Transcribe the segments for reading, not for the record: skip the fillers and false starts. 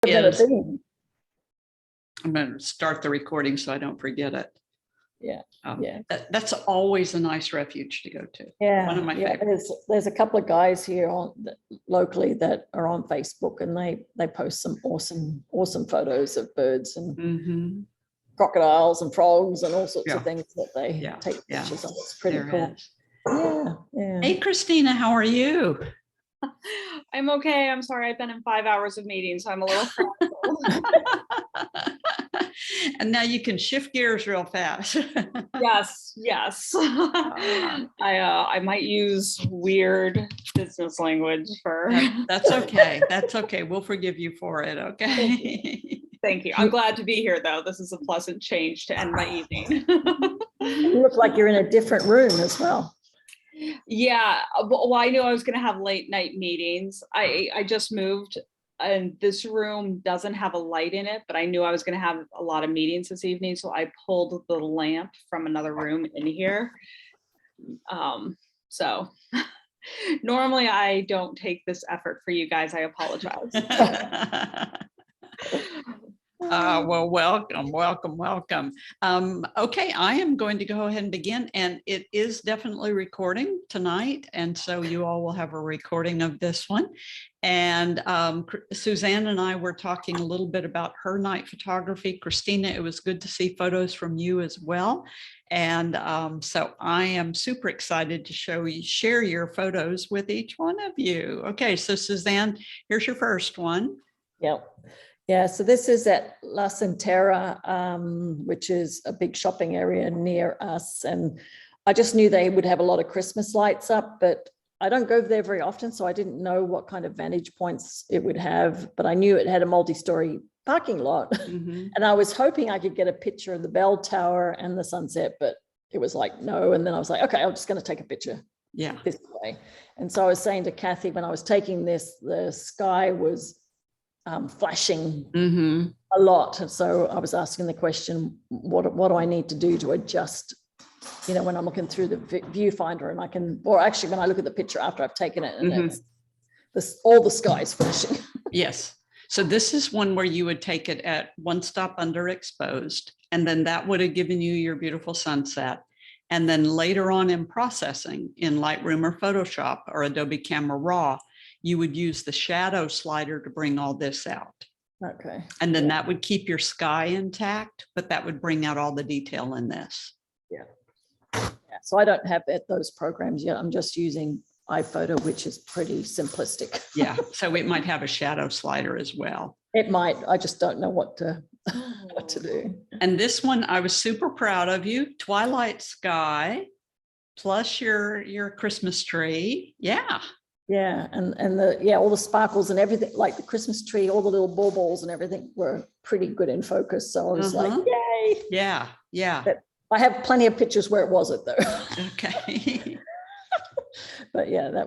is, be. I'm going to start the recording so I don't forget it. Yeah. That's always a nice refuge to go to. Yeah. One of my favorites. There's a couple of guys here locally that are on Facebook, and they post some awesome photos of birds and crocodiles and frogs and all sorts of things that they take pictures of. It's pretty cool. Yeah. Hey, Christina, how are you? I'm okay. I'm sorry. I've been in 5 hours of meetings, so I'm a little And now you can shift gears real fast. Yes. I might use weird business language for that's okay. That's okay. We'll forgive you for it. Okay. Thank you. I'm glad to be here, though. This is a pleasant change to end my evening. You look like you're in a different room as well. Yeah, well, I knew I was going to have late night meetings. I just moved, and this room doesn't have a light in it, but I knew I was going to have a lot of meetings this evening, so I pulled the lamp from another room in here. So normally I don't take this effort for you guys. I apologize. Well, welcome. Okay, I am going to go ahead and begin, and it is definitely recording tonight, and so you all will have a recording of this one. And Suzanne and I were talking a little bit about her night photography. Christina, it was good to see photos from you as well. And so I am super excited to share your photos with each one of you. Okay, so Suzanne, here's your first one. Yep. Yeah, so this is at La Centera, which is a big shopping area near us. And I just knew they would have a lot of Christmas lights up, but I don't go there very often, so I didn't know what kind of vantage points it would have, but I knew it had a multi-story parking lot. And I was hoping I could get a picture of the bell tower and the sunset, but it was like, no. And then I was like, okay, I'm just going to take a picture this way. And so I was saying to Kathy, when I was taking this, the sky was flashing a lot. And so I was asking the question, what do I need to do to adjust, when I'm looking through the viewfinder, and I can, or actually when I look at the picture after I've taken it, and all the sky is flashing. Yes. So this is one where you would take it at one stop underexposed, and then that would have given you your beautiful sunset. And then later on in processing in Lightroom or Photoshop or Adobe Camera Raw, you would use the shadow slider to bring all this out. Okay. And then that would keep your sky intact, but that would bring out all the detail in this. Yeah. So I don't have those programs yet. I'm just using iPhoto, which is pretty simplistic. Yeah. So it might have a shadow slider as well. It might. I just don't know what to do. And this one, I was super proud of you. Twilight sky plus your Christmas tree. Yeah. Yeah, and all the sparkles and everything, like the Christmas tree, all the little baubles and everything were pretty good in focus. So I was like, yay. Yeah. But I have plenty of pictures where it wasn't though. Okay. But yeah, that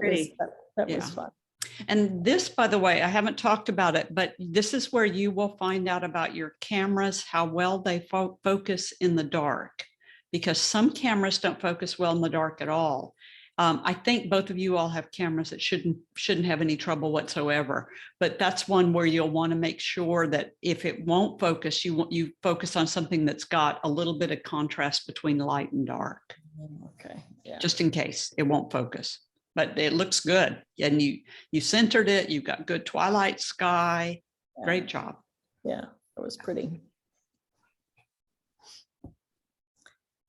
was fun. And this, by the way, I haven't talked about it, but this is where you will find out about your cameras, how well they focus in the dark, because some cameras don't focus well in the dark at all. I think both of you all have cameras that shouldn't have any trouble whatsoever, but that's one where you'll want to make sure that if it won't focus, you focus on something that's got a little bit of contrast between light and dark. Okay. Yeah. Just in case it won't focus, but it looks good. And you centered it. You've got good twilight sky. Great job. Yeah, it was pretty.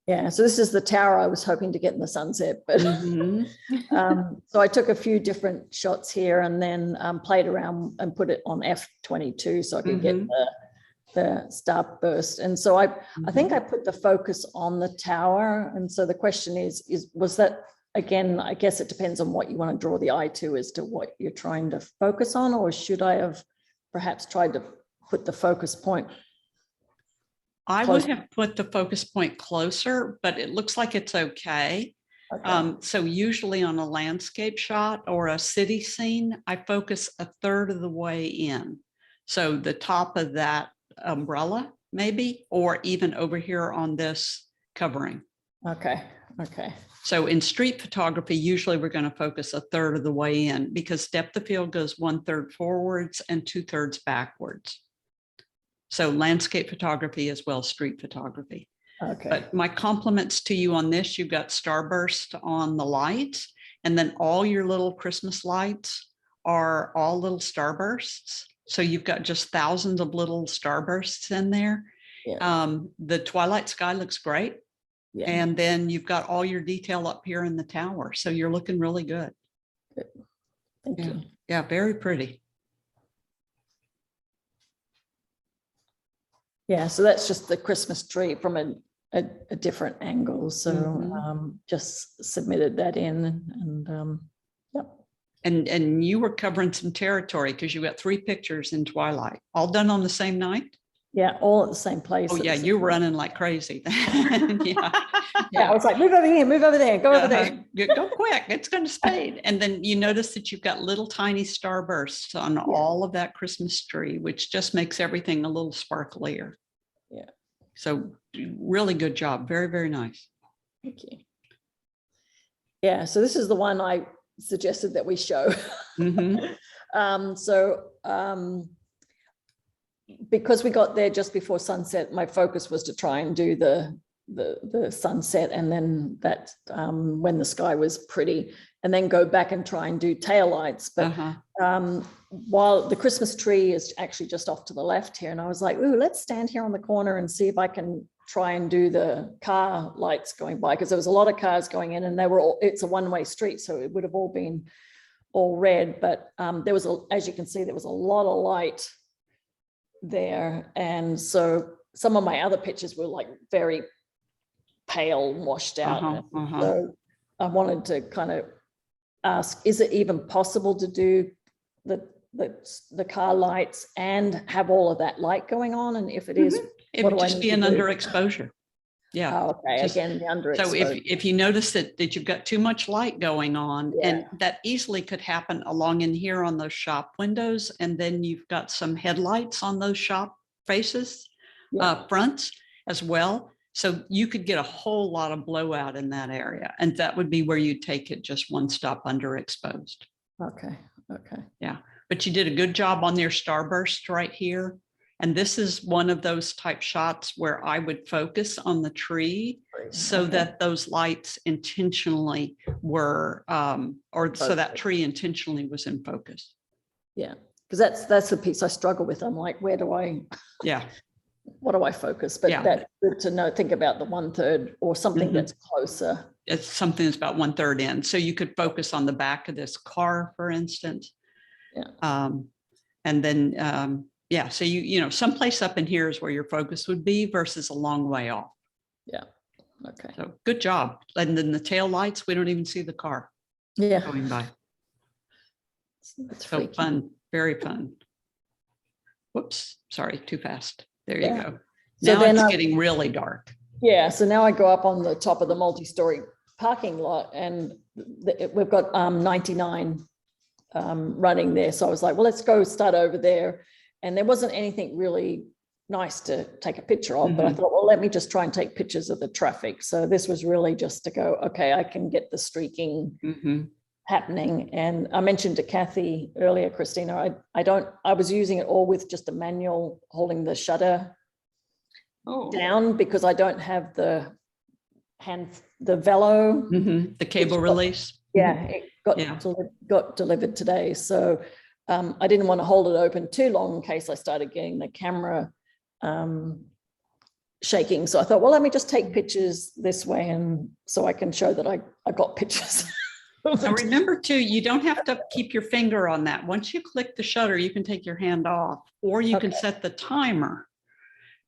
Yeah, so this is the tower I was hoping to get in the sunset, but so I took a few different shots here and then played around and put it on f/22 so I could get the star burst. And so I think I put the focus on the tower. And so the question was that, again, I guess it depends on what you want to draw the eye to as to what you're trying to focus on, or should I have perhaps tried to put the focus point? I would have put the focus point closer, but it looks like it's okay. So usually on a landscape shot or a city scene, I focus a third of the way in. So the top of that umbrella, maybe, or even over here on this covering. Okay. Okay. So in street photography, usually we're going to focus 1/3 of the way in because depth of field goes 1/3 forwards and 2/3 backwards. So landscape photography as well as street photography. Okay. But my compliments to you on this, you've got starburst on the lights, and then all your little Christmas lights are all little starbursts. So you've got just thousands of little starbursts in there. Yeah. The twilight sky looks great. Yeah. And then you've got all your detail up here in the tower. So you're looking really good. Thank Yeah. you. Yeah, very pretty. Yeah, so that's just the Christmas tree from a different angle. So Mhm. just submitted that in and yep. And you were covering some territory because you got 3 pictures in twilight, all done on the same night. Yeah, all at the same place. Oh yeah, you're running like crazy. Yeah. Yeah, I was like, move over here, move over there, go over there. Go quick, it's going to fade. And then you notice that you've got little tiny starbursts on all of that Christmas tree, which just makes everything a little sparklier. Yeah. So really good job. Very, very nice. Thank you. Yeah, so this is the one I suggested that we show. Mhm. Because we got there just before sunset, my focus was to try and do the sunset, and then that when the sky was pretty, and then go back and try and do taillights. But while the Christmas tree is actually just off to the left here, and I was like, ooh, let's stand here on the corner and see if I can try and do the car lights going by, because there was a lot of cars going in, and they were all, it's a one-way street, so it would have all been all red. But there was, as you can see, there was a lot of light there, and so some of my other pictures were like very pale, washed out. So I wanted to kind of ask, is it even possible to do the car lights and have all of that light going on? And if it is, it would just be an underexposure. Yeah. Oh, okay. Just, again, the underexposure. so if you notice that you've got too much light going on, and that easily could happen along in here on those shop windows, and then you've got some headlights on those shop faces, fronts as well. So you could get a whole lot of blowout in that area, and that would be where you take it just one stop underexposed. Okay. Okay. Yeah, but you did a good job on your starburst right here. And this is one of those type shots where I would focus on the tree so that those lights intentionally were, so that tree intentionally was in focus. Yeah, because that's the piece I struggle with. I'm like, where do I, what do I focus? But that's good to know, think about the 1/3 or something that's closer. It's something that's about 1/3 in. So you could focus on the back of this car, for instance. Yeah. And then, yeah, so you know, someplace up in here is where your focus would be versus a long way off. Yeah. Okay. So good job. And then the tail lights, we don't even see the car going by. That's so freaky. Fun, very fun. Whoops, sorry, too fast. There you go. So now it's getting really dark. Yeah, so now I go up on the top of the multi-story parking lot, and we've got 99 running there. So I was like, well, let's go start over there. And there wasn't anything really nice to take a picture of, but I thought, well, let me just try and take pictures of the traffic. So this was really just to go, okay, I can get the streaking happening. And I mentioned to Kathy earlier, Christina, I was using it all with just a manual holding the shutter down, because I don't have the Vello. The cable release. Yeah, it got delivered today. So I didn't want to hold it open too long in case I started getting the camera shaking. So I thought, well, let me just take pictures this way, and so I can show that I got pictures. Now remember too, you don't have to keep your finger on that. Once you click the shutter, you can take your hand off, or you can set the timer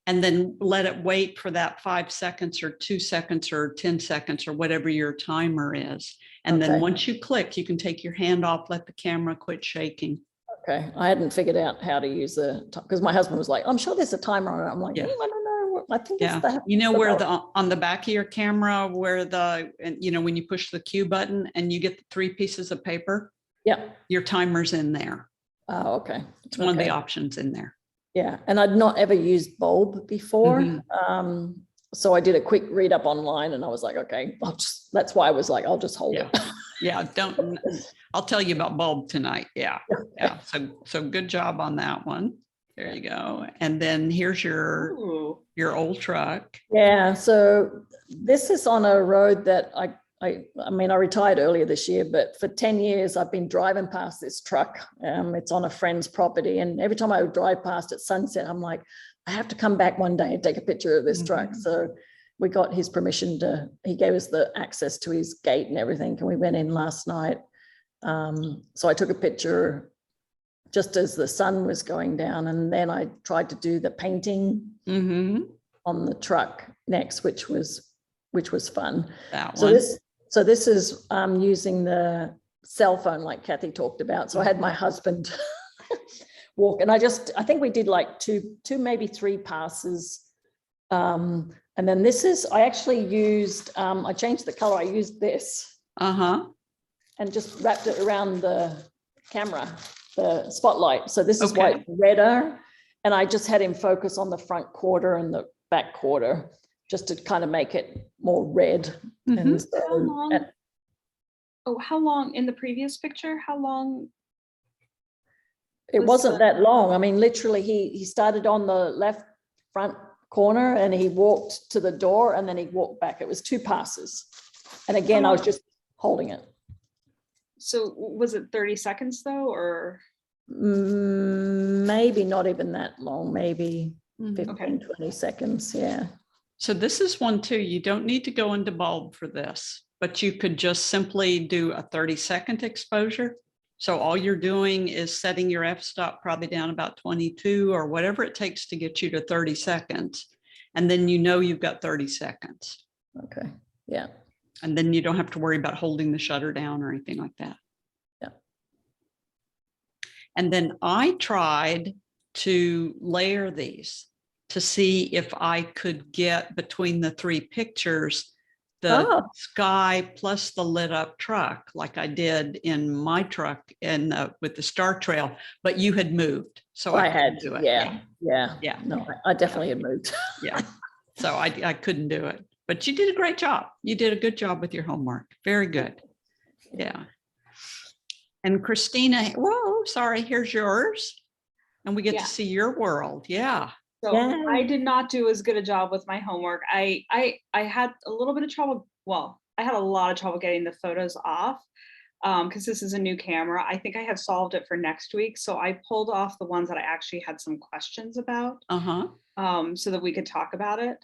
and then let it wait for that 5 seconds or 2 seconds or 10 seconds or whatever your timer is. And then once you click, you can take your hand off, let the camera quit shaking. Okay. I hadn't figured out how to use because my husband was like, I'm sure there's a timer on it. I'm like, I don't know. I think it's that. You know where on the back of your camera, where when you push the Q button and you get the 3 pieces of paper. Yeah. Your timer's in there. Oh, okay. It's one of the options in there. Yeah. And I'd not ever used bulb before. so I did a quick read up online and I was like, okay, that's why I was like, I'll just hold Yeah. it. Yeah, I'll tell you about bulb tonight. Yeah. Yeah. So good job on that one. There you go. And then here's your old truck. Yeah, so this is on a road that I mean, I retired earlier this year, but for 10 years, I've been driving past this truck. It's on a friend's property. And every time I would drive past at sunset, I'm like, I have to come back one day and take a picture of this truck. So we got his permission he gave us the access to his gate and everything. And we went in last night. So I took a picture just as the sun was going down. And then I tried to do the painting on the truck next, which was fun. That one. So this is using the cell phone like Kathy talked about. So I had my husband walk, and I think we did like two, maybe 3 passes. And then this is, I actually used, I changed the color. I used this and just wrapped it around the camera, the spotlight. So this is why it's redder. And I just had him focus on the front quarter and the back quarter, just to kind of make it more red. And so, how long in the previous picture? How long? It wasn't that long. I mean, literally he started on the left front corner and he walked to the door and then he walked back. It was 2 passes. And again, I was just holding it. So was it 30 seconds though, or? Maybe not even that long, maybe 15, 20 seconds. Yeah. So this is one too. You don't need to go into bulb for this, but you could just simply do a 30-second exposure. So all you're doing is setting your f-stop probably down about 22 or whatever it takes to get you to 30 seconds. And then you know you've got 30 seconds. Okay. Yeah. And then you don't have to worry about holding the shutter down or anything like that. Yeah. And then I tried to layer these to see if I could get between the 3 pictures the sky plus the lit up truck, like I did in my truck and with the Star Trail, but you had moved, so I had to do it. Yeah. No, I definitely had moved. Yeah, so I couldn't do it, but you did a great job. You did a good job with your homework. Very good. Yeah. And Christina, whoa, sorry, here's yours, and we get to see your world. Yeah. So I did not do as good a job with my homework. I had a little bit of trouble. Well, I had a lot of trouble getting the photos off because this is a new camera. I think I have solved it for next week. So I pulled off the ones that I actually had some questions about so that we could talk about it.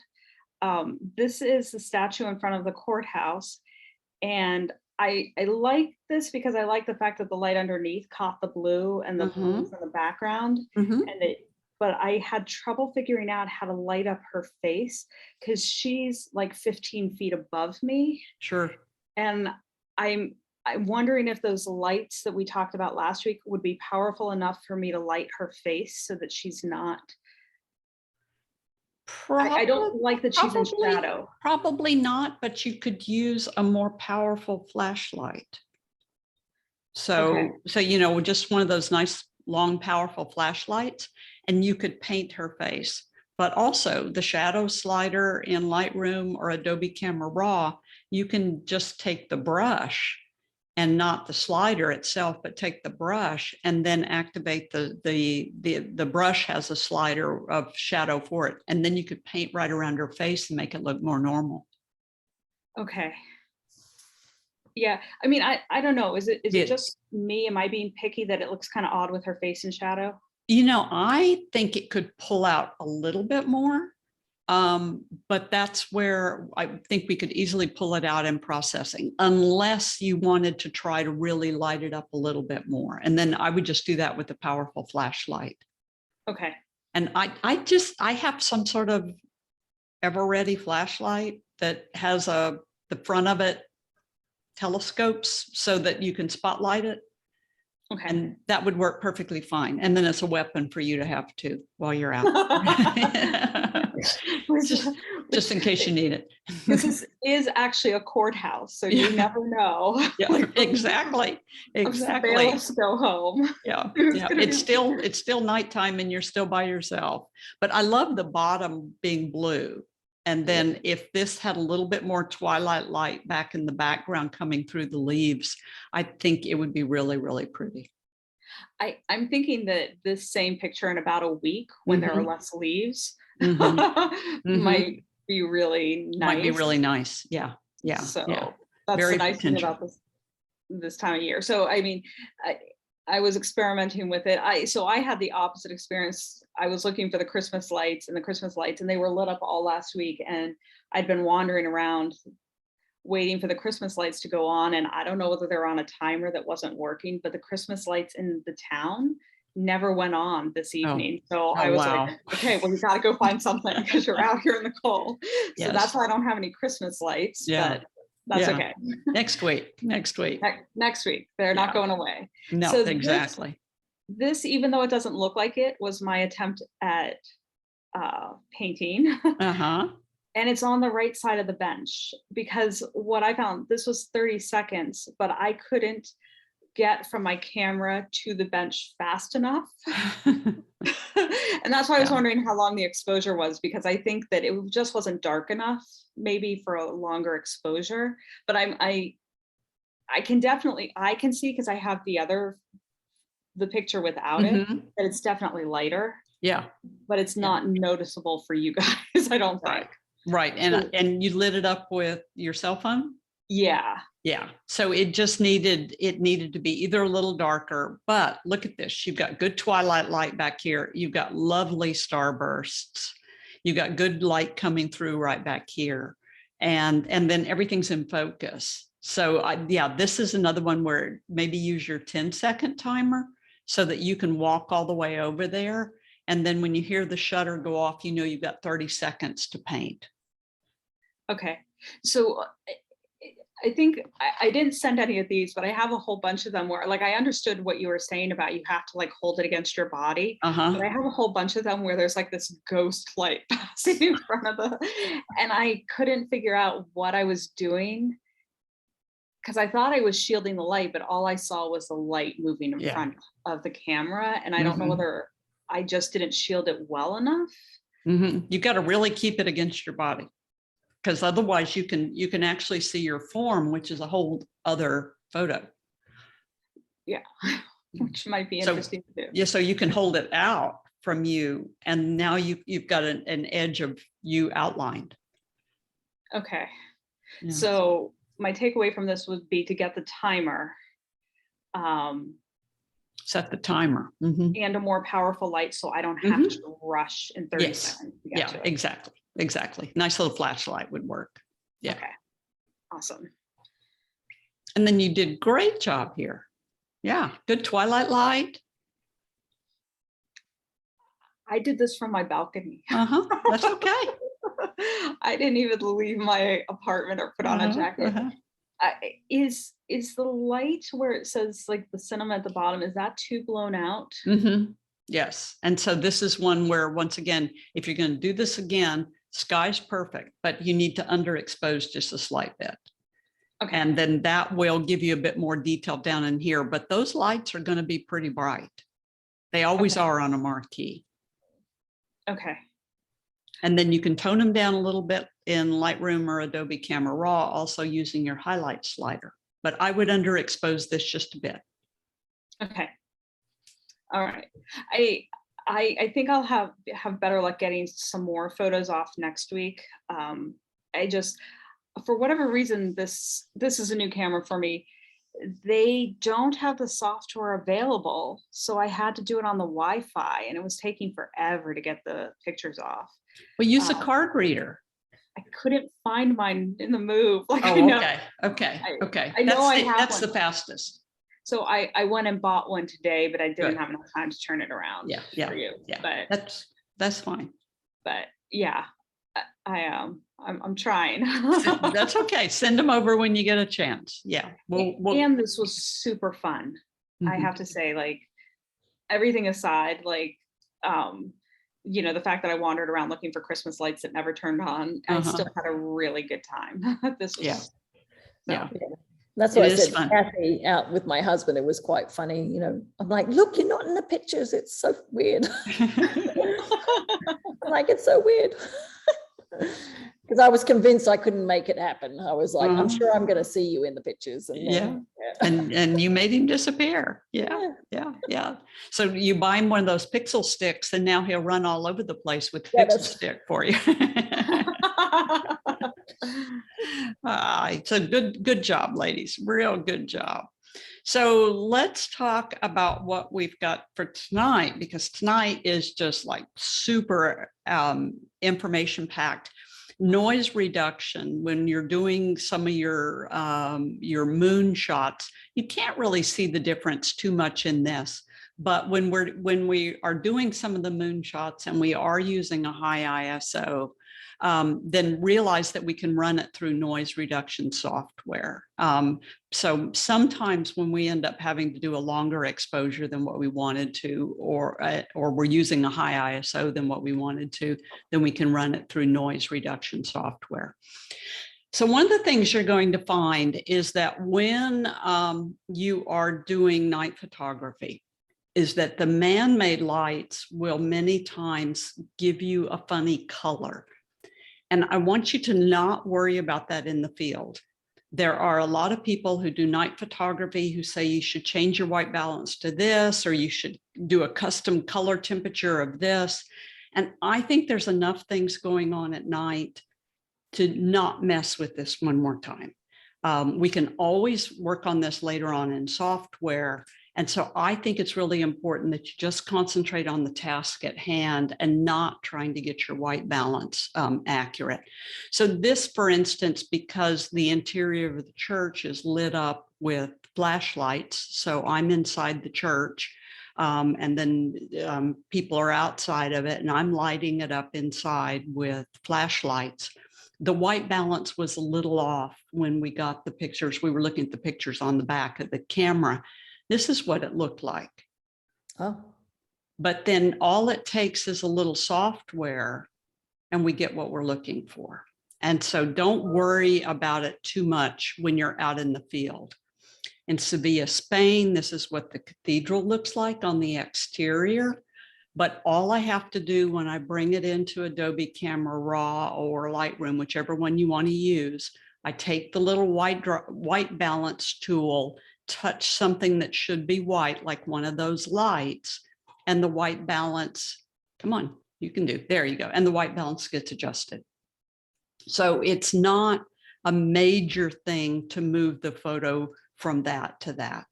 This is the statue in front of the courthouse. And I like this because I like the fact that the light underneath caught the blue and the blues in the background. But I had trouble figuring out how to light up her face because she's like 15 feet above me. Sure. And I'm wondering if those lights that we talked about last week would be powerful enough for me to light her face so that she's not. I don't like that she's in shadow. Probably not, but you could use a more powerful flashlight. So you know, just one of those nice long powerful flashlights, and you could paint her face. But also the shadow slider in Lightroom or Adobe Camera Raw, you can just take the brush and not the slider itself, but take the brush and then activate the brush has a slider of shadow for it. And then you could paint right around her face and make it look more normal. Okay. Yeah, I mean, I don't know. Is it just me? Am I being picky that it looks kind of odd with her face in shadow? You know, I think it could pull out a little bit more, but that's where I think we could easily pull it out in processing, unless you wanted to try to really light it up a little bit more. And then I would just do that with a powerful flashlight. Okay. And I have some sort of ever-ready flashlight that has the front of it telescopes so that you can spotlight it. Okay. And that would work perfectly fine. And then it's a weapon for you to have too while you're out. just in case you need it. This is actually a courthouse, so you never know. Yeah, exactly. Exactly. Let's go home. Yeah. Yeah. It's still nighttime and you're still by yourself. But I love the bottom being blue. And then if this had a little bit more twilight light back in the background coming through the leaves, I think it would be really, really pretty. I'm thinking that this same picture in about a week, when there are Mhm. less leaves, Mhm. might be really nice. Might be really nice. Yeah. Yeah. So Yeah. that's Very the nice thing potential. about this time of year. So I mean, I was experimenting with it. So I had the opposite experience. I was looking for the Christmas lights, and they were lit up all last week. And I'd been wandering around waiting for the Christmas lights to go on. And I don't know whether they're on a timer that wasn't working, but the Christmas lights in the town never went on this evening. So I was wow. like, okay, well, you got to go find something because you're out here in the cold. So Yes. that's why I don't have any Christmas lights, Yeah. but that's Yeah. okay. Next week. Next week. Next week, they're not going away. No, So exactly. This, even though it doesn't look like it, was my attempt at painting. Uh-huh. And it's on the right side of the bench, because what I found, this was 30 seconds, but I couldn't get from my camera to the bench fast enough. And that's why I was wondering how long the exposure was, because I think that it just wasn't dark enough maybe for a longer exposure. But I can definitely, I can see, because I have the picture without it, that it's definitely lighter. Yeah. But it's not noticeable for you guys, I don't think. Right. And you lit it up with your cell phone? Yeah. Yeah. So it just needed to be either a little darker, but look at this. You've got good twilight light back here. You've got lovely starbursts. You've got good light coming through right back here. And then everything's in focus. So yeah, this is another one where maybe use your 10-second timer so that you can walk all the way over there. And then when you hear the shutter go off, you know you've got 30 seconds to paint. Okay. So I think I didn't send any of these, but I have a whole bunch of them where, like, I understood what you were saying about you have to like hold it against your body. But I have a whole bunch of them where there's like this ghost light passing in front of and I couldn't figure out what I was doing, because I thought I was shielding the light, but all I saw was the light moving in front of the camera. And I don't know whether I just didn't shield it well enough. You've got to really keep it against your body, because otherwise you can actually see your form, which is a whole other photo. Yeah, which might be interesting to do. Yeah, so you can hold it out from you, and now you've got an edge of you outlined. Okay. Yeah. So my takeaway from this would be to get the timer. Set the timer. And a more powerful light, so I don't have to rush in 30 seconds. To get to it. Exactly. Nice little flashlight would work. Yeah. Okay. Awesome. And then you did great job here. Yeah. Good twilight light. I did this from my balcony. That's okay. I didn't even leave my apartment or put on a jacket. Is the light where it says like the cinema at the bottom, is that too blown out? Yes. And so this is one where, once again, if you're going to do this again, sky's perfect, but you need to underexpose just a slight bit. Okay. And then that will give you a bit more detail down in here, but those lights are going to be pretty bright. They always are on a marquee. Okay. And then you can tone them down a little bit in Lightroom or Adobe Camera Raw, also using your highlight slider. But I would underexpose this just a bit. Okay. All right. I think I'll have better luck getting some more photos off next week. I just, for whatever reason, this is a new camera for me. They don't have the software available, so I had to do it on the Wi-Fi, and it was taking forever to get the pictures off. Well, use a card reader. I couldn't find mine in the move. Like, okay. I know that's the fastest. So I went and bought one today, but I didn't have enough time to turn it around. For you. But that's fine. But yeah, I'm trying. That's okay. Send them over when you get a chance. Yeah. And this was super fun. I have to say, like, everything aside, like, the fact that I wandered around looking for Christmas lights that never turned on, I still had a really good time. This was That's what I said to Kathy out with my husband. It was quite funny. I'm like, look, you're not in the pictures. It's so weird. I'm like, it's so weird. Because I was convinced I couldn't make it happen. I was like, I'm Uh-huh. sure I'm going to see you in the pictures. And then, And you made him disappear. Yeah, Yeah. yeah. So you buy him one of those pixel sticks, and now he'll run all over the place with the Yeah, pixel stick for you. So good job, ladies. Real good job. So let's talk about what we've got for tonight, because tonight is just like super information packed. Noise reduction. When you're doing some of your moon shots, you can't really see the difference too much in this. But when we are doing some of the moon shots and we are using a high ISO, then realize that we can run it through noise reduction software. So sometimes when we end up having to do a longer exposure than what we wanted to, or we're using a high ISO than what we wanted to, then we can run it through noise reduction software. So one of the things you're going to find is that when you are doing night photography, is that the man-made lights will many times give you a funny color. And I want you to not worry about that in the field. There are a lot of people who do night photography who say you should change your white balance to this, or you should do a custom color temperature of this. And I think there's enough things going on at night to not mess with this one more time. We can always work on this later on in software. And so I think it's really important that you just concentrate on the task at hand and not trying to get your white balance accurate. So this, for instance, because the interior of the church is lit up with flashlights, so I'm inside the church, and then people are outside of it, and I'm lighting it up inside with flashlights. The white balance was a little off when we got the pictures. We were looking at the pictures on the back of the camera. This is what it looked like. Oh. But then all it takes is a little software and we get what we're looking for. And so don't worry about it too much when you're out in the field. In Sevilla, Spain, this is what the cathedral looks like on the exterior. But all I have to do when I bring it into Adobe Camera Raw or Lightroom, whichever one you want to use, I take the little white balance tool, touch something that should be white, like one of those lights, and the white balance, come on, you can do, there you go. And the white balance gets adjusted. So it's not a major thing to move the photo from that to that.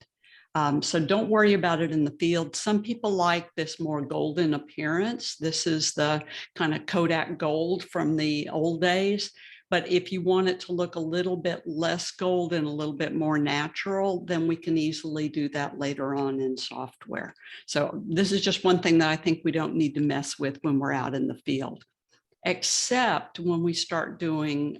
So don't worry about it in the field. Some people like this more golden appearance. This is the kind of Kodak gold from the old days. But if you want it to look a little bit less gold and a little bit more natural, then we can easily do that later on in software. So this is just one thing that I think we don't need to mess with when we're out in the field, except when we start doing,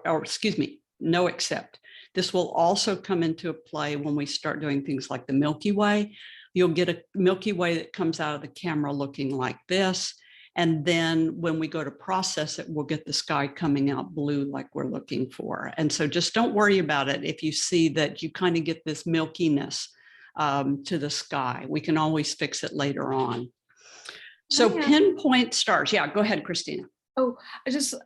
excuse me, no except. This will also come into play when we start doing things like the Milky Way. You'll get a Milky Way that comes out of the camera looking like this. And then when we go to process it, we'll get the sky coming out blue like we're looking for. And so just don't worry about it if you see that you kind of get this milkiness to the sky. We can always fix it later on. So pinpoint stars. Yeah, go ahead, Christina. Oh, I just,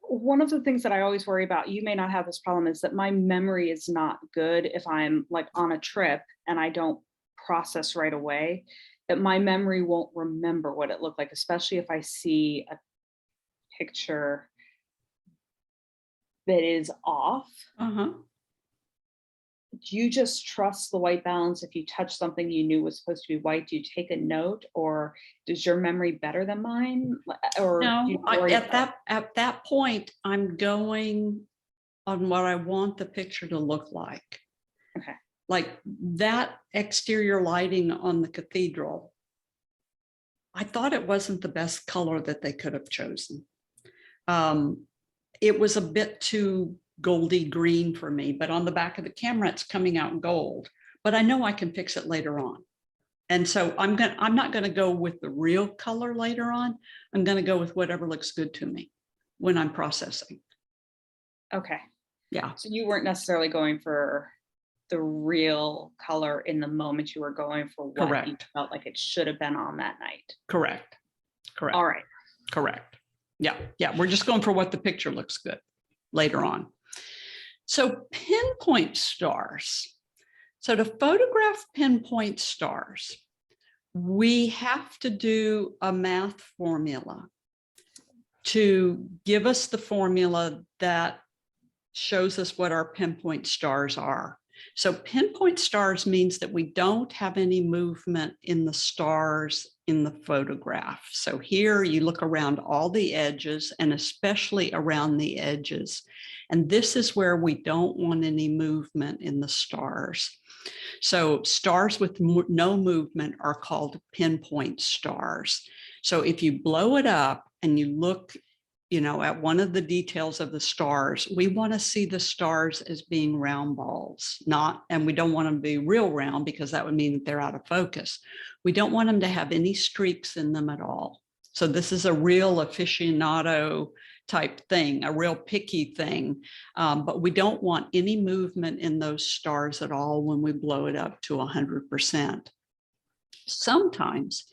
one of the things that I always worry about, you may not have this problem, is that my memory is not good if I'm like on a trip and I don't process right away, that my memory won't remember what it looked like, especially if I see a picture that is off. Do you just trust the white balance? If you touch something you knew was supposed to be white, do you take a note, or does your memory better than mine? Or no, at that point, I'm going on what I want the picture to look like. Okay. Like that exterior lighting on the cathedral, I thought it wasn't the best color that they could have chosen. It was a bit too goldy green for me, but on the back of the camera, it's coming out gold, but I know I can fix it later on. And so I'm not going to go with the real color later on. I'm going to go with whatever looks good to me when I'm processing. Okay. Yeah. So you weren't necessarily going for the real color in the moment, you were going for what you felt like it should have been on that night. Correct. All right. Correct. Yeah. We're just going for what the picture looks good later on. So pinpoint stars. So to photograph pinpoint stars, we have to do a math formula to give us the formula that shows us what our pinpoint stars are. So pinpoint stars means that we don't have any movement in the stars in the photograph. So here you look around all the edges and especially around the edges. And this is where we don't want any movement in the stars. So stars with no movement are called pinpoint stars. So if you blow it up and you look, at one of the details of the stars, we want to see the stars as being round balls, and we don't want them to be real round because that would mean that they're out of focus. We don't want them to have any streaks in them at all. So this is a real aficionado type thing, a real picky thing, but we don't want any movement in those stars at all when we blow it up to 100%. Sometimes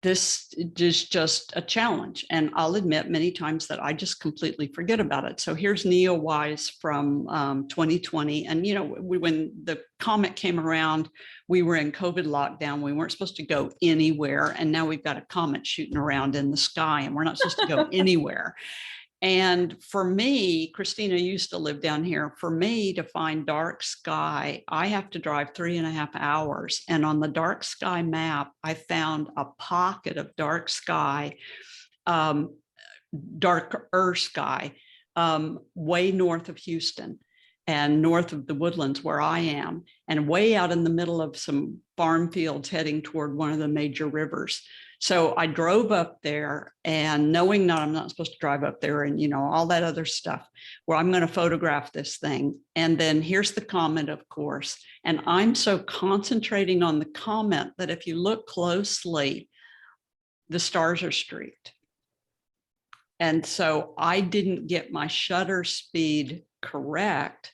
this is just a challenge, and I'll admit many times that I just completely forget about it. So here's NEOWISE from 2020, and when the comet came around, we were in COVID lockdown. We weren't supposed to go anywhere, and now we've got a comet shooting around in the sky, and we're not supposed to go anywhere. And for me, Christina used to live down here. For me to find dark sky, I have to drive 3.5 hours. And on the dark sky map, I found a pocket of dark sky, darker sky, way north of Houston and north of the Woodlands where I am, and way out in the middle of some farm fields heading toward one of the major rivers. So I drove up there, and knowing that I'm not supposed to drive up there and, all that other stuff, where I'm going to photograph this thing. And then here's the comet, of course. And I'm so concentrating on the comet that if you look closely, the stars are streaked. And so I didn't get my shutter speed correct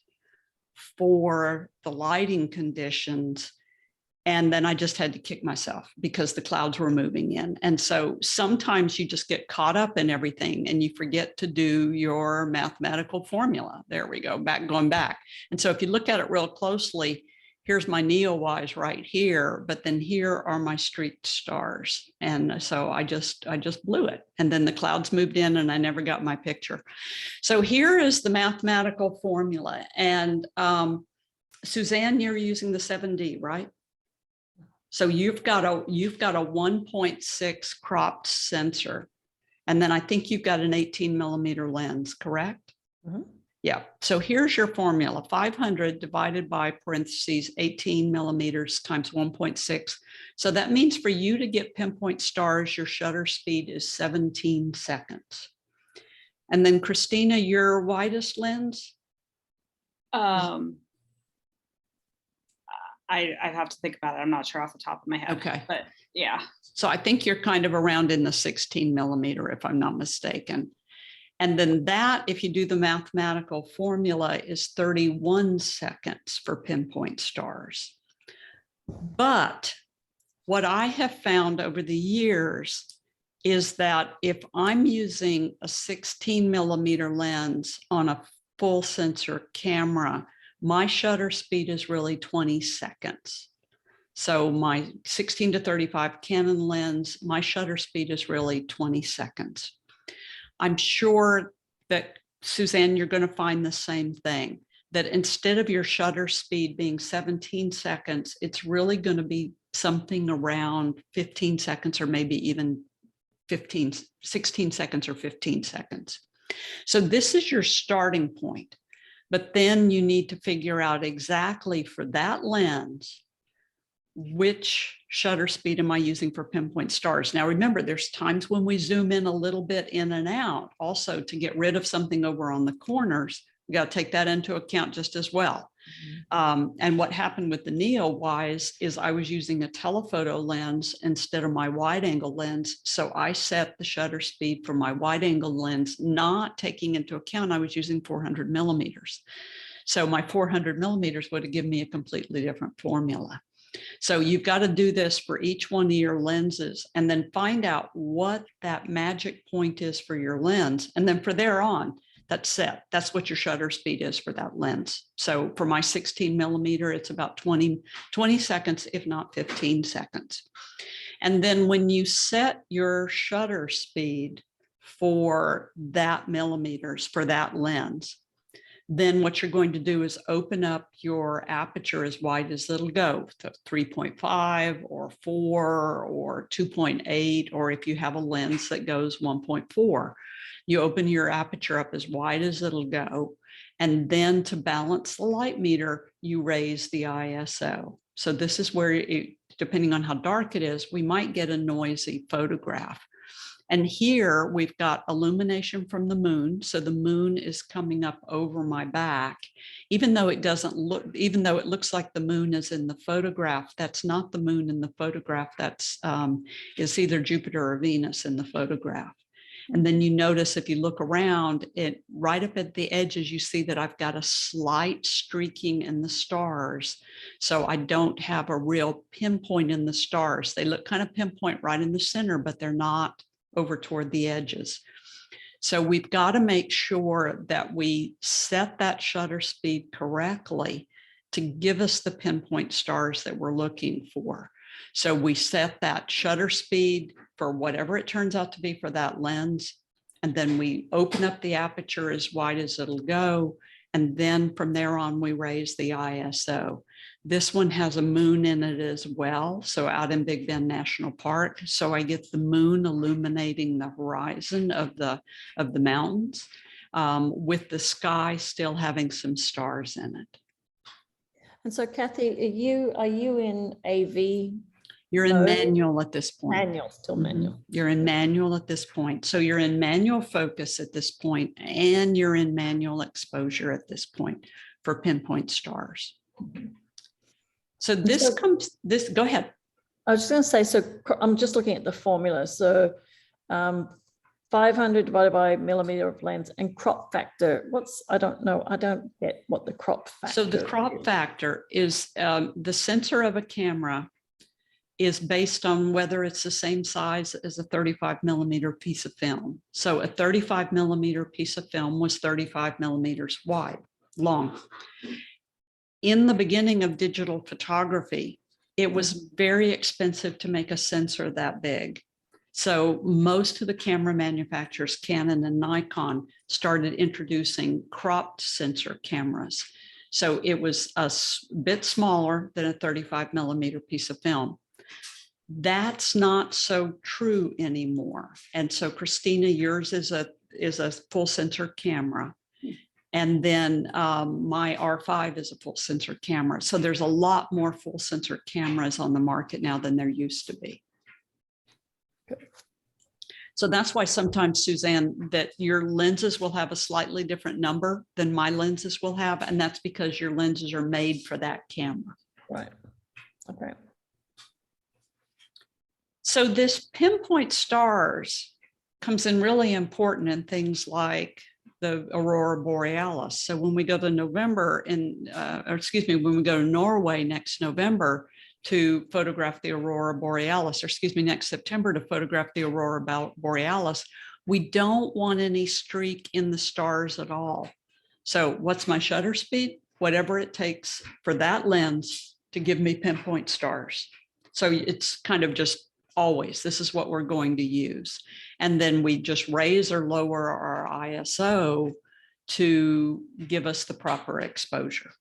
for the lighting conditions. And then I just had to kick myself because the clouds were moving in. And so sometimes you just get caught up in everything and you forget to do your mathematical formula. There we go, going back. And so if you look at it real closely, here's my NEOWISE right here, but then here are my streaked stars. And so I just blew it. And then the clouds moved in and I never got my picture. So here is the mathematical formula. And Suzanne, you're using the 7D, right? So you've got a 1.6 cropped sensor. And then I think you've got an 18mm lens, correct? Mm-hmm. Yeah. So here's your formula: 500 divided by parentheses 18mm times 1.6. So that means for you to get pinpoint stars, your shutter speed is 17 seconds. And then Christina, your widest lens? I'd have to think about it. I'm not sure off the top of my head. Okay. But yeah. So I think you're kind of around in the 16mm, if I'm not mistaken. And then that, if you do the mathematical formula, is 31 seconds for pinpoint stars. But what I have found over the years is that if I'm using a 16mm lens on a full sensor camera, my shutter speed is really 20 seconds. So my 16 to 35 Canon lens, my shutter speed is really 20 seconds. I'm sure that, Suzanne, you're going to find the same thing, that instead of your shutter speed being 17 seconds, it's really going to be something around 15 seconds or maybe even 16 seconds or 15 seconds. So this is your starting point. But then you need to figure out exactly for that lens, which shutter speed am I using for pinpoint stars? Now, remember, there's times when we zoom in a little bit in and out also to get rid of something over on the corners. We got to take that into account just as well. Mm-hmm. And what happened with the NEOWISE is I was using a telephoto lens instead of my wide angle lens. So I set the shutter speed for my wide angle lens, not taking into account I was using 400mm. So my 400mm would have given me a completely different formula. So you've got to do this for each one of your lenses and then find out what that magic point is for your lens. And then from there on, that's set. That's what your shutter speed is for that lens. So for my 16 millimeter, it's about 20 seconds, if not 15 seconds. And then when you set your shutter speed for that millimeters, for that lens, then what you're going to do is open up your aperture as wide as it'll go, so 3.5 or 4 or 2.8, or if you have a lens that goes 1.4, you open your aperture up as wide as it'll go. And then to balance the light meter, you raise the ISO. So this is where, depending on how dark it is, we might get a noisy photograph. And here we've got illumination from the moon. So the moon is coming up over my back, even though it doesn't look, even though it looks like the moon is in the photograph, that's not the moon in the photograph. That's is either Jupiter or Venus in the photograph. And then you notice if you look around it, right up at the edges, you see that I've got a slight streaking in the stars. So I don't have a real pinpoint in the stars. They look kind of pinpoint right in the center, but they're not over toward the edges. So we've got to make sure that we set that shutter speed correctly to give us the pinpoint stars that we're looking for. So we set that shutter speed for whatever it turns out to be for that lens. And then we open up the aperture as wide as it'll go. And then from there on, we raise the ISO. This one has a moon in it as well. So out in Big Bend National Park. So I get the moon illuminating the horizon of the mountains, with the sky still having some stars in it. And so Kathy, are you in AV? You're in mode? manual at this point. Manual, still manual. You're in manual at this point. So you're in manual focus at this point, and you're in manual exposure at this point for pinpoint stars. So this go ahead. I was just going to say, so I'm just looking at the formula. So 500 divided by millimeter of lens and crop factor. I don't know. I don't get what the crop factor So the crop factor is the sensor of a camera is based on whether it's the same size as a 35 millimeter piece of film. So a 35 millimeter piece of film was 35 millimeters long. In the beginning of digital photography, it was very expensive to make a sensor that big. So most of the camera manufacturers, Canon and Nikon, started introducing cropped sensor cameras. So it was a bit smaller than a 35 millimeter piece of film. That's not so true anymore. And so Christina, yours is a full sensor camera. And then my R5 is a full sensor camera. So there's a lot more full sensor cameras on the market now than there used to be. So that's why sometimes, Suzanne, that your lenses will have a slightly different number than my lenses will have. And that's because your lenses are made for that camera. Right. Okay. So this pinpoint stars comes in really important in things like the aurora borealis. So when we go to November when we go to Norway next November to photograph the aurora borealis, or next September to photograph the aurora borealis, we don't want any streak in the stars at all. So what's my shutter speed? Whatever it takes for that lens to give me pinpoint stars. So it's kind of just always, this is what we're going to use. And then we just raise or lower our ISO to give us the proper exposure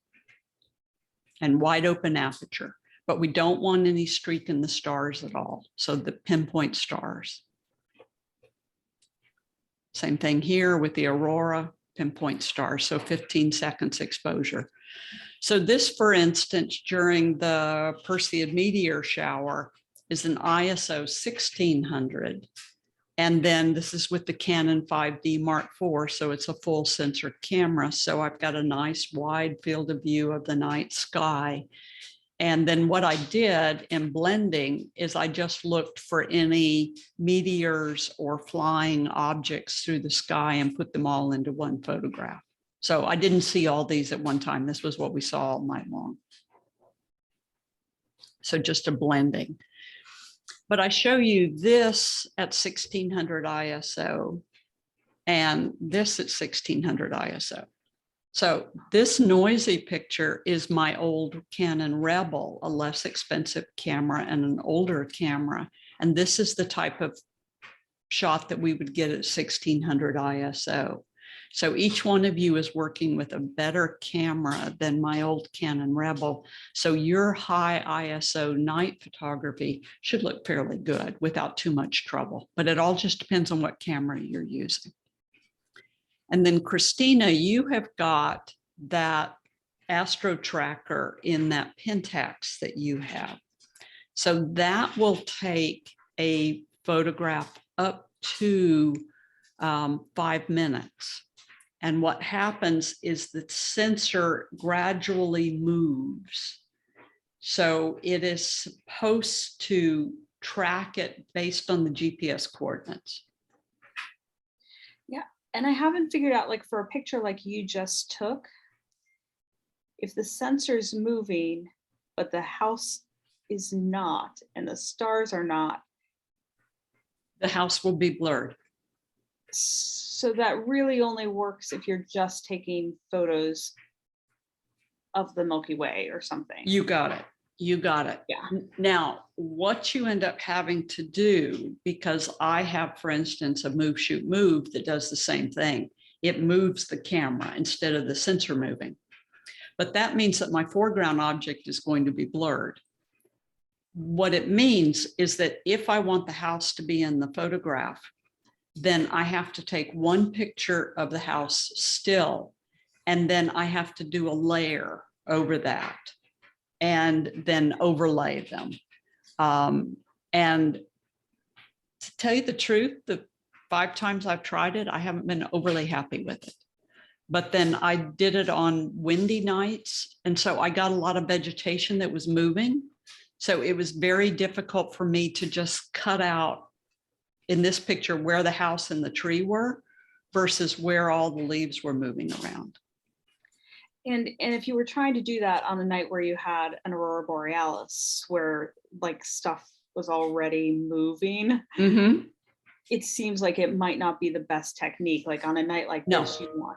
and wide open aperture, but we don't want any streak in the stars at all. So the pinpoint stars. Same thing here with the aurora, pinpoint stars. So 15 seconds exposure. So this, for instance, during the Perseid meteor shower, is an ISO 1600. And then this is with the Canon 5D Mark IV. So it's a full sensor camera. So I've got a nice wide field of view of the night sky. And then what I did in blending is I just looked for any meteors or flying objects through the sky and put them all into one photograph. So I didn't see all these at one time. This was what we saw all night long. So just a blending. But I show you this at 1600 ISO and this at 1600 ISO. So this noisy picture is my old Canon Rebel, a less expensive camera and an older camera. And this is the type of shot that we would get at 1600 ISO. So each one of you is working with a better camera than my old Canon Rebel. So your high ISO night photography should look fairly good without too much trouble, but it all just depends on what camera you're using. And then Christina, you have got that Astro tracker in that Pentax that you have. So that will take a photograph up to 5 minutes. And what happens is the sensor gradually moves. So it is supposed to track it based on the GPS coordinates. Yeah, and I haven't figured out, like for a picture like you just took, if the sensor's moving, but the house is not, and the stars are not, The house will be blurred. so that really only works if you're just taking photos of the Milky Way or something. You got it. You got it. Yeah. Now, what you end up having to do, because I have, for instance, a move, shoot, move that does the same thing. It moves the camera instead of the sensor moving. But that means that my foreground object is going to be blurred. What it means is that if I want the house to be in the photograph, then I have to take one picture of the house still, and then I have to do a layer over that and then overlay them. And to tell you the truth, the 5 times I've tried it, I haven't been overly happy with it. But then I did it on windy nights. And so I got a lot of vegetation that was moving. So it was very difficult for me to just cut out in this picture where the house and the tree were versus where all the leaves were moving around. And if you were trying to do that on a night where you had an aurora borealis, where like stuff was already moving, it seems like it might not be the best technique. Like on a night like this, you want.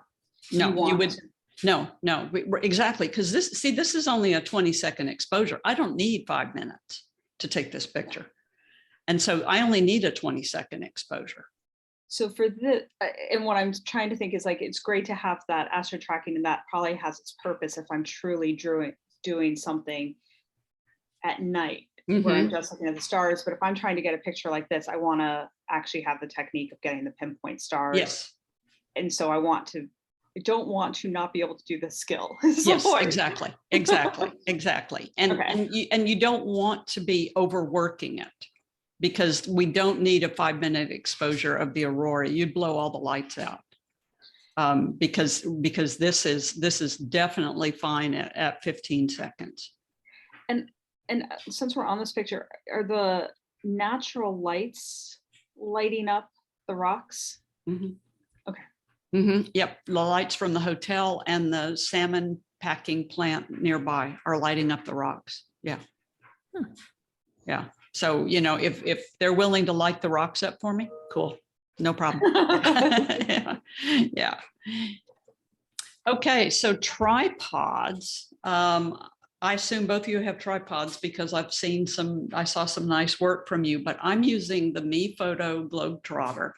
No, exactly. Because this is only a 20-second exposure. I don't need 5 minutes to take this picture. And so I only need a 20-second exposure. So for this, and what I'm trying to think is like, it's great to have that astro tracking, and that probably has its purpose if I'm truly doing something at night where I'm just looking at the stars. But if I'm trying to get a picture like this, I want to actually have the technique of getting the pinpoint stars. Yes. And so I don't want to not be able to do this skill. Yes, exactly. And you don't want to be overworking it, because we don't need a 5-minute exposure of the aurora. You'd blow all the lights out. Because this is definitely fine at 15 seconds. And since we're on this picture, are the natural lights lighting up the rocks? Okay. Yep, the lights from the hotel and the salmon packing plant nearby are lighting up the rocks. Yeah. Yeah. So, you know, if they're willing to light the rocks up for me, cool. No problem. Yeah. Okay, so tripods. I assume both of you have tripods because I saw some nice work from you, but I'm using the MePhoto Globetrotter.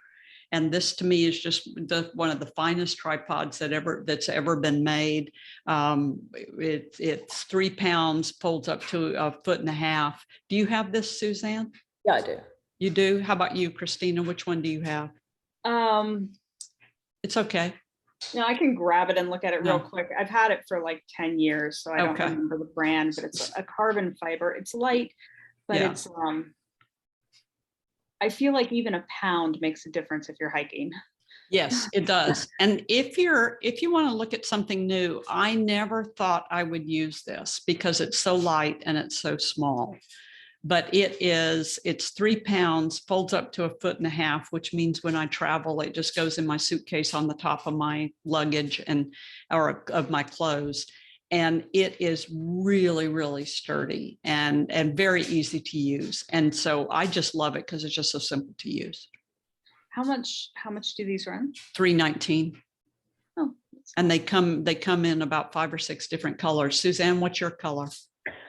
And this to me is just one of the finest tripods that's ever been made. It's 3 pounds, folds up to 1.5 feet. Do you have this, Suzanne? Yeah, I do. You do? How about you, Christina? Which one do you have? It's okay. No, I can grab it and look at it real quick. I've had it for like 10 years, so I don't remember the brand, but it's a carbon fiber. It's light, but it's I feel like even a pound makes a difference if you're hiking. Yes, it does. And if you want to look at something new, I never thought I would use this because it's so light and it's so small. But it's 3 pounds, folds up to 1.5 feet, which means when I travel, it just goes in my suitcase on the top of my luggage or of my clothes. And it is really, really sturdy and very easy to use. And so I just love it because it's just so simple to use. How much do these run? $3.19. Oh, And they come in about 5 or 6 different colors. Suzanne, what's your color?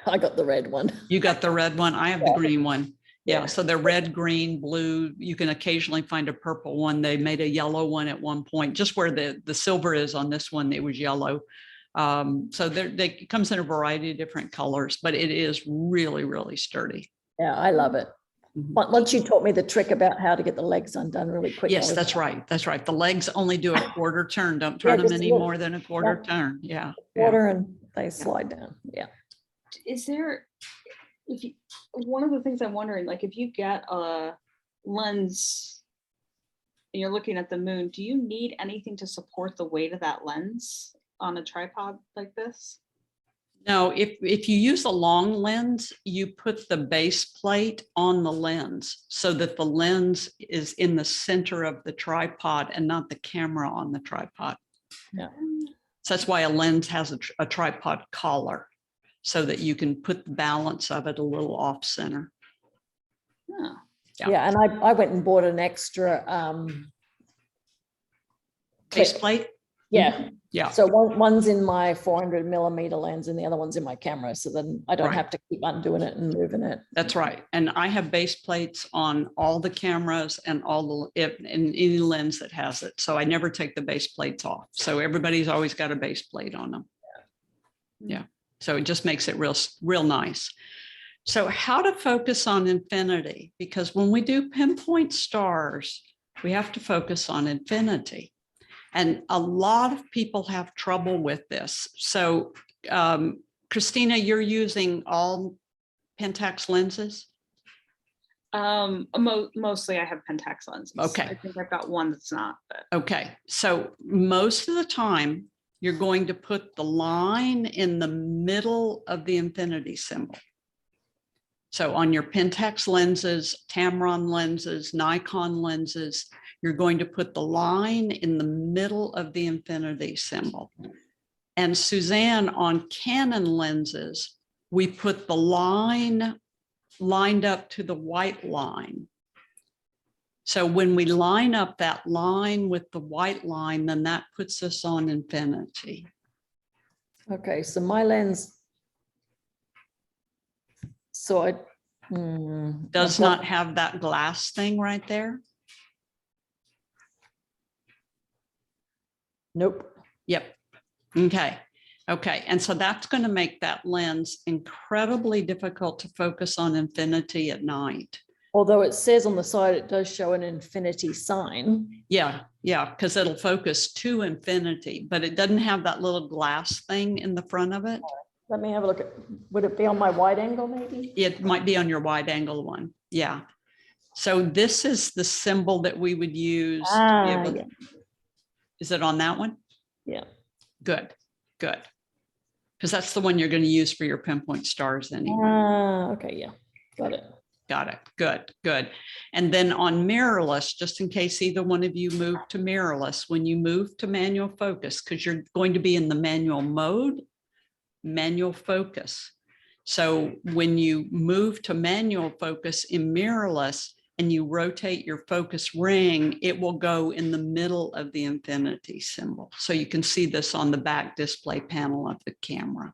I got the red one. You got the red one. I have the green one. Yeah. Yeah. So they're red, green, blue. You can occasionally find a purple one. They made a yellow one at one point, just where the silver is on this one, it was yellow. So it comes in a variety of different colors, but it is really, really sturdy. Yeah, I love it. Once you taught me the trick about how to get the legs undone really quick. Yes, that's right. That's right. The legs only do a quarter turn. Don't turn them any more than a quarter turn. Yeah. Quarter and they slide down. Yeah. Is there, one of the things I'm wondering, like if you get a lens and you're looking at the moon, do you need anything to support the weight of that lens on a tripod like this? No, if you use a long lens, you put the base plate on the lens so that the lens is in the center of the tripod and not the camera on the tripod. Yeah. So that's why a lens has a tripod collar, so that you can put the balance of it a little off center. Oh. Yeah, and I went and bought an extra Base clip. plate? Yeah. Yeah. So one's in my 400mm lens and the other one's in my camera. So then I don't Right. have to keep undoing it and moving it. That's right. And I have base plates on all the cameras and in any lens that has it. So I never take the base plates off. So everybody's always got a base plate on them. Yeah. So it just makes it real nice. So how to focus on infinity? Because when we do pinpoint stars, we have to focus on infinity. And a lot of people have trouble with this. So Christina, you're using all Pentax lenses? Mostly I have Pentax lenses. Okay. I think I've got one that's not. But. Okay. So most of the time, you're going to put the line in the middle of the infinity symbol. So on your Pentax lenses, Tamron lenses, Nikon lenses, you're going to put the line in the middle of the infinity symbol. And Suzanne, on Canon lenses, we put the line lined up to the white line. So when we line up that line with the white line, then that puts us on infinity. Okay, so my lens. So I Does not have that glass thing right there. Nope. Yep. Okay. Okay. And so that's going to make that lens incredibly difficult to focus on infinity at night. Although it says on the side, it does show an infinity sign. Yeah. Yeah. Because it'll focus to infinity, but it doesn't have that little glass thing in the front of it. Let me have a look at, would it be on my wide angle maybe? It might be on your wide angle one. Yeah. So this is the symbol that we would use. To be able to, Is it on that one? Yeah. Good. Good. Because that's the one you're going to use for your pinpoint stars anyway. Okay. Yeah. Got it. Got it. Good, good. And then on mirrorless, just in case either one of you move to mirrorless, when you move to manual focus, because you're going to be in the manual mode, manual focus. So when you move to manual focus in mirrorless and you rotate your focus ring, it will go in the middle of the infinity symbol. So you can see this on the back display panel of the camera.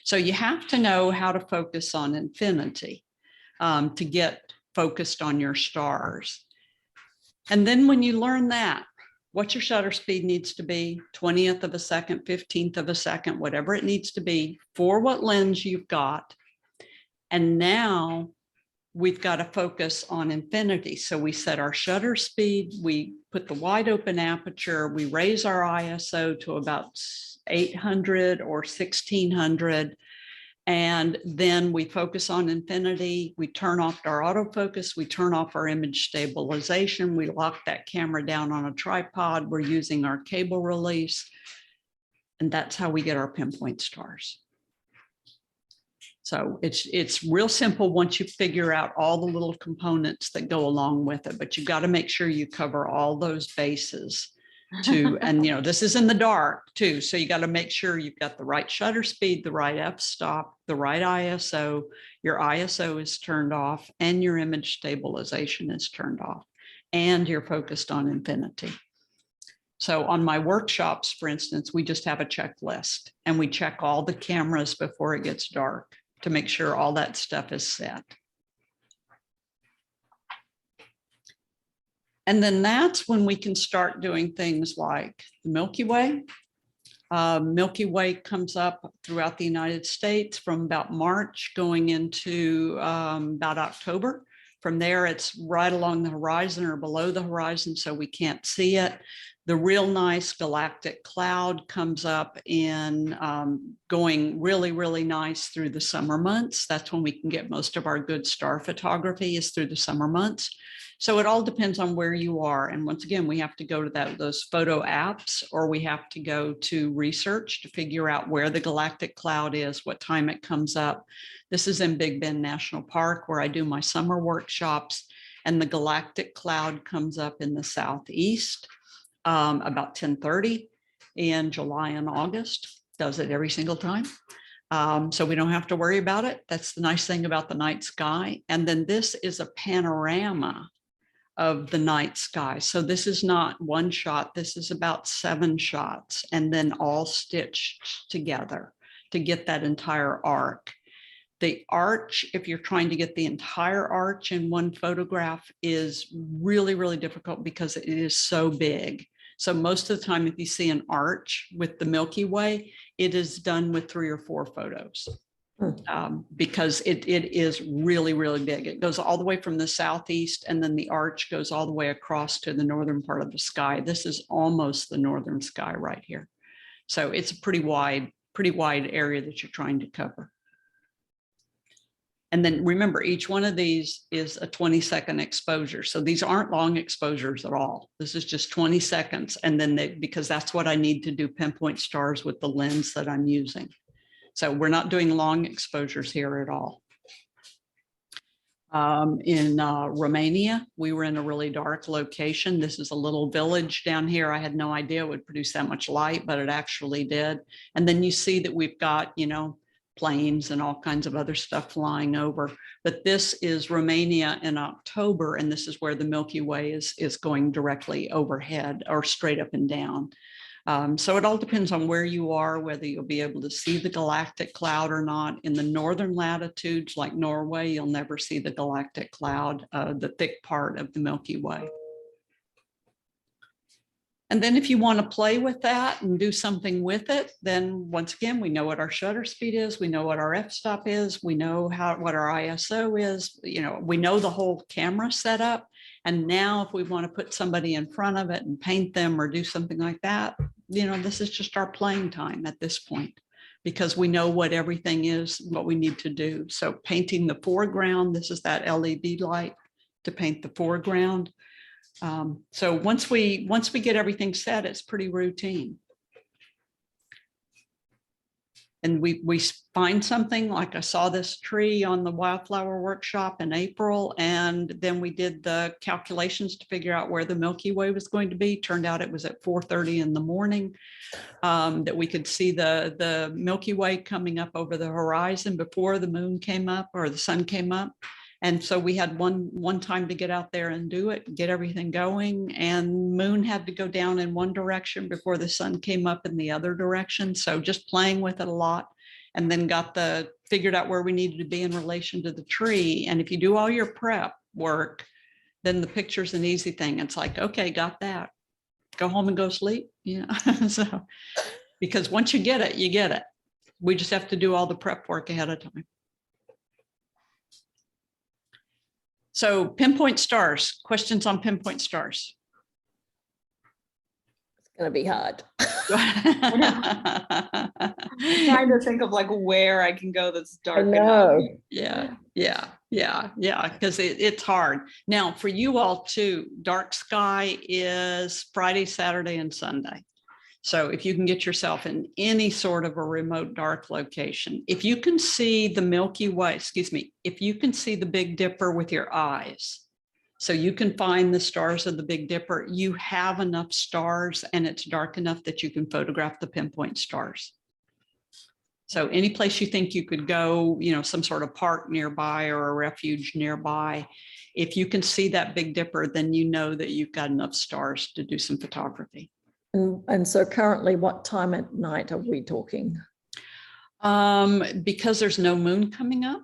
So you have to know how to focus on infinity to get focused on your stars. And then when you learn that, what your shutter speed needs to be, 20th of a second, 15th of a second, whatever it needs to be for what lens you've got. And now we've got to focus on infinity. So we set our shutter speed, we put the wide open aperture, we raise our ISO to about 800 or 1600. And then we focus on infinity. We turn off our autofocus. We turn off our image stabilization. We lock that camera down on a tripod. We're using our cable release. And that's how we get our pinpoint stars. So it's real simple once you figure out all the little components that go along with it, but you've got to make sure you cover all those bases to, and this is in the dark too. So you got to make sure you've got the right shutter speed, the right f-stop, the right ISO, your ISO is turned off, and your image stabilization is turned off, and you're focused on infinity. So on my workshops, for instance, we just have a checklist and we check all the cameras before it gets dark to make sure all that stuff is set. And then that's when we can start doing things like the Milky Way. Milky Way comes up throughout the United States from about March going into about October. From there, it's right along the horizon or below the horizon, so we can't see it. The real nice galactic cloud comes up in going really, really nice through the summer months. That's when we can get most of our good star photography, is through the summer months. So it all depends on where you are. And once again, we have to go to those photo apps, or we have to go to research to figure out where the galactic cloud is, what time it comes up. This is in Big Bend National Park, where I do my summer workshops, and the galactic cloud comes up in the southeast about 10:30 in July and August. Does it every single time. So we don't have to worry about it. That's the nice thing about the night sky. And then this is a panorama of the night sky. So this is not one shot. This is about 7 shots, and then all stitched together to get that entire arc. The arch, if you're trying to get the entire arch in one photograph, is really, really difficult because it is so big. So most of the time, if you see an arch with the Milky Way, it is done with 3 or 4 photos. Because it is really, really big. It goes all the way from the southeast, and then the arch goes all the way across to the northern part of the sky. This is almost the northern sky right here. So it's a pretty wide area that you're trying to cover. And then remember, each one of these is a 20-second exposure. So these aren't long exposures at all. This is just 20 seconds. And then because that's what I need to do pinpoint stars with the lens that I'm using. So we're not doing long exposures here at all. In Romania, we were in a really dark location. This is a little village down here. I had no idea it would produce that much light, but it actually did. And then you see that we've got, planes and all kinds of other stuff flying over. But this is Romania in October, and this is where the Milky Way is going directly overhead or straight up and down. So it all depends on where you are, whether you'll be able to see the galactic cloud or not. In the northern latitudes like Norway, you'll never see the galactic cloud, the thick part of the Milky Way. And then if you want to play with that and do something with it, then once again, we know what our shutter speed is. We know what our f-stop is. We know what our ISO is. We know the whole camera setup. And now if we want to put somebody in front of it and paint them or do something like that, this is just our playing time at this point, because we know what everything is, what we need to do. So painting the foreground, this is that LED light to paint the foreground. So once we get everything set, it's pretty routine. And we find something, like I saw this tree on the wildflower workshop in April, and then we did the calculations to figure out where the Milky Way was going to be. Turned out it was at 4:30 in the morning, that we could see the Milky Way coming up over the horizon before the moon came up or the sun came up. And so we had one time to get out there and do it, get everything going, and moon had to go down in one direction before the sun came up in the other direction. So just playing with it a lot, and then figured out where we needed to be in relation to the tree. And if you do all your prep work, then the picture's an easy thing. It's like, okay, got that. Go home and go sleep. So, because once you get it, you get it. We just have to do all the prep work ahead of time. So pinpoint stars, questions on pinpoint stars. It's going to be hard. I'm trying to think of where I can go that's dark enough. Yeah. Because it's hard. Now for you all too, dark sky is Friday, Saturday, and Sunday. So if you can get yourself in any sort of a remote dark location, if you can see the Milky Way, if you can see the Big Dipper with your eyes, So you can find the stars of the Big Dipper. You have enough stars and it's dark enough that you can photograph the pinpoint stars. So any place you think you could go, you know, some sort of park nearby or a refuge nearby, if you can see that Big Dipper, then you know that you've got enough stars to do some photography. And so currently, what time at night are we talking? Because there's no moon coming up,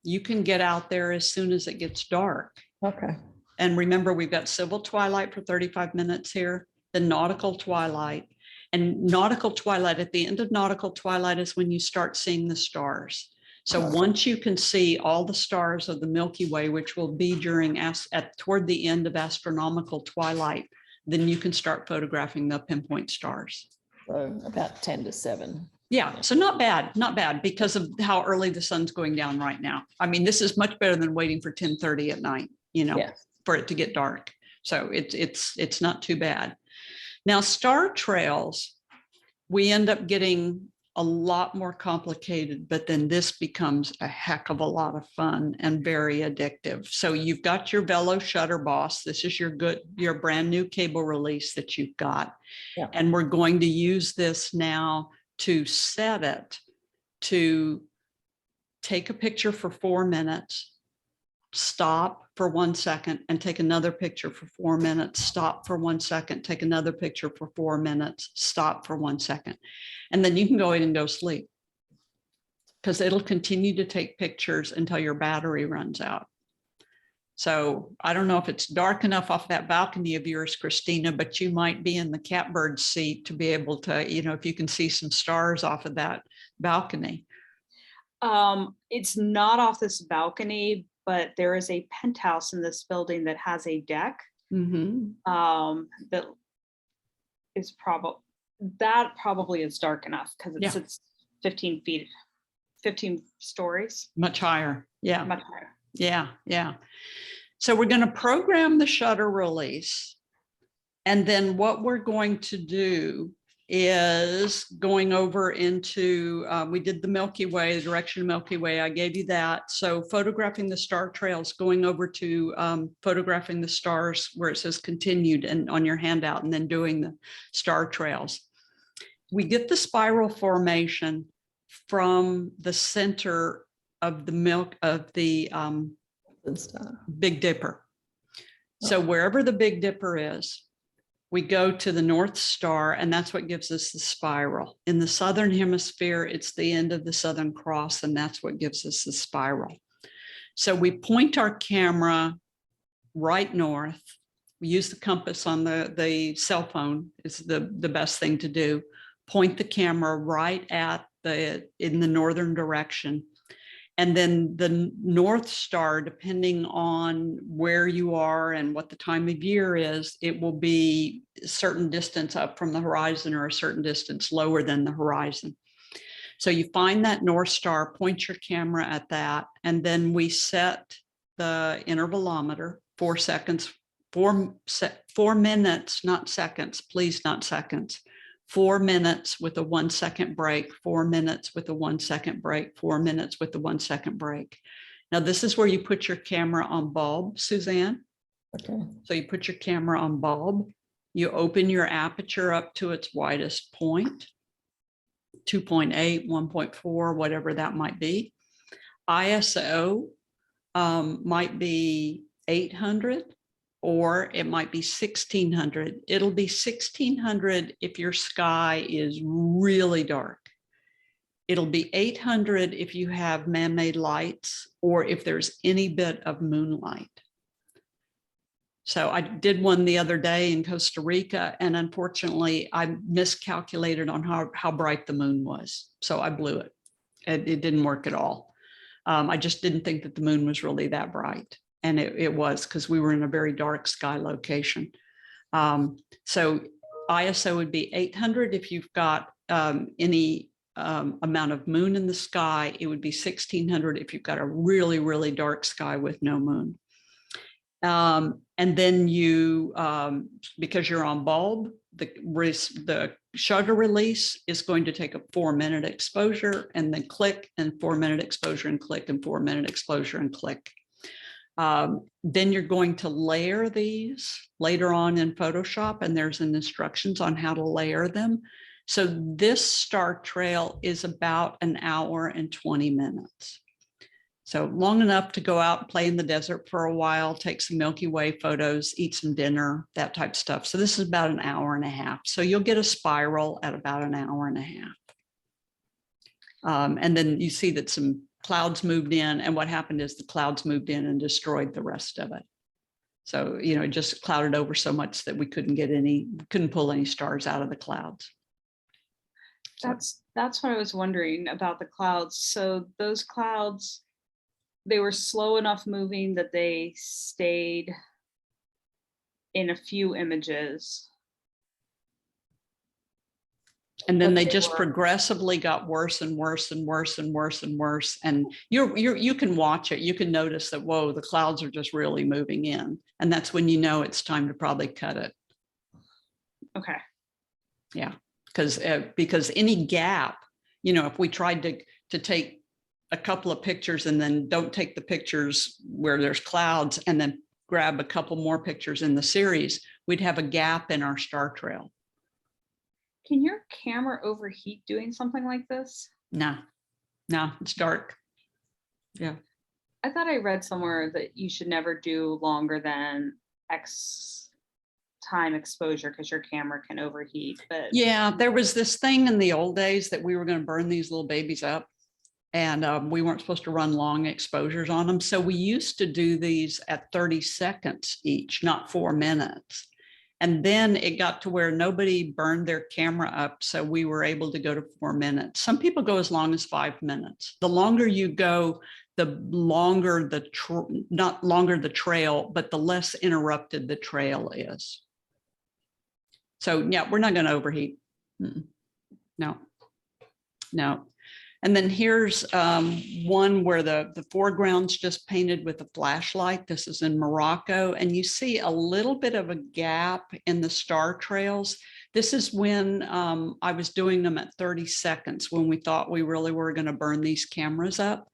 you can get out there as soon as it gets dark. Okay. And remember, we've got civil twilight for 35 minutes here, the nautical twilight. And nautical twilight, at the end of nautical twilight is when you start seeing the stars. So Okay. once you can see all the stars of the Milky Way, which will be toward the end of astronomical twilight, then you can start photographing the pinpoint stars. So about 10 to 7. Yeah, so not bad because of how early the sun's going down right now. I mean, this is much better than waiting for 10:30 at night, you know, Yes. for it to get dark. So it's not too bad. Now, star trails, we end up getting a lot more complicated, but then this becomes a heck of a lot of fun and very addictive. So you've got your Vello Shutterboss. This is your brand new cable release that you've got. Yeah. And we're going to use this now to set it to take a picture for 4 minutes, stop for 1 second and take another picture for 4 minutes, stop for 1 second, take another picture for 4 minutes, stop for 1 second. And then you can go in and go sleep because it'll continue to take pictures until your battery runs out. So I don't know if it's dark enough off that balcony of yours, Christina, but you might be in the catbird seat to be able to, you know, if you can see some stars off of that balcony. It's not off this balcony, but there is a penthouse in this building that has a deck. That is probably is dark enough because it's 15 feet, 15 stories. Much higher. Yeah. Much higher. Yeah. Yeah. So we're going to program the shutter release. And then what we're going to do is going over into, we did the Milky Way, the direction of Milky Way. I gave you that. So photographing the star trails, going over to photographing the stars where it says continued and on your handout, and then doing the star trails. We get the spiral formation from the center of the Big Dipper. So wherever the Big Dipper is, we go to the North Star, and that's what gives us the spiral. In the Southern Hemisphere, it's the end of the Southern Cross, and that's what gives us the spiral. So we point our camera right north. We use the compass on the cell phone is the best thing to do. Point the camera right at in the northern direction. And then the North Star, depending on where you are and what the time of year is, it will be a certain distance up from the horizon or a certain distance lower than the horizon. So you find that North Star, point your camera at that, and then we set the intervalometer 4 seconds, 4 minutes, not seconds, please, not seconds. 4 minutes with a 1 second break, 4 minutes with a 1 second break, 4 minutes with a 1 second break. Now, this is where you put your camera on bulb, Suzanne. Okay. So you put your camera on bulb, you open your aperture up to its widest point, 2.8, 1.4, whatever that might be. ISO might be 800. Or it might be 1600. It'll be 1600 if your sky is really dark. It'll be 800 if you have man-made lights or if there's any bit of moonlight. So I did one the other day in Costa Rica, and unfortunately I miscalculated on how bright the moon was. So I blew it. It didn't work at all. I just didn't think that the moon was really that bright. And it was, because we were in a very dark sky location. So ISO would be 800 if you've got any amount of moon in the sky. It would be 1600 if you've got a really, really dark sky with no moon. And then you, because you're on bulb, the shutter release is going to take a 4 minute exposure and then click, and 4 minute exposure and click, and 4 minute exposure and click. Then you're going to layer these later on in Photoshop, and there's an instructions on how to layer them. So this star trail is about an hour and 20 minutes. So long enough to go out and play in the desert for a while, take some Milky Way photos, eat some dinner, that type of stuff. So this is about an hour and a half. So you'll get a spiral at about an hour and a half. And then you see that some clouds moved in, and what happened is the clouds moved in and destroyed the rest of it. So, you know, it just clouded over so much that we couldn't pull any stars out of the clouds. That's what I was wondering about the clouds. So those clouds, they were slow enough moving that they stayed in a few images. And then But they they just were- progressively got worse and worse and worse and worse and worse. And you can watch it. You can notice that, whoa, the clouds are just really moving in. And that's when you know it's time to probably cut it. Okay. Yeah, because any gap, you know, if we tried to take a couple of pictures and then don't take the pictures where there's clouds and then grab a couple more pictures in the series, we'd have a gap in our star trail. Can your camera overheat doing something like this? No, it's dark. Yeah. I thought I read somewhere that you should never do longer than X time exposure because your camera can overheat. But Yeah, there was this thing in the old days that we were going to burn these little babies up, and we weren't supposed to run long exposures on them. So we used to do these at 30 seconds each, not 4 minutes. And then it got to where nobody burned their camera up. So we were able to go to 4 minutes. Some people go as long as 5 minutes. The longer you go, the longer not longer the trail, but the less interrupted the trail is. So yeah, we're not going to overheat. No. And then here's one where the foreground's just painted with a flashlight. This is in Morocco, and you see a little bit of a gap in the star trails. This is when I was doing them at 30 seconds when we thought we really were going to burn these cameras up.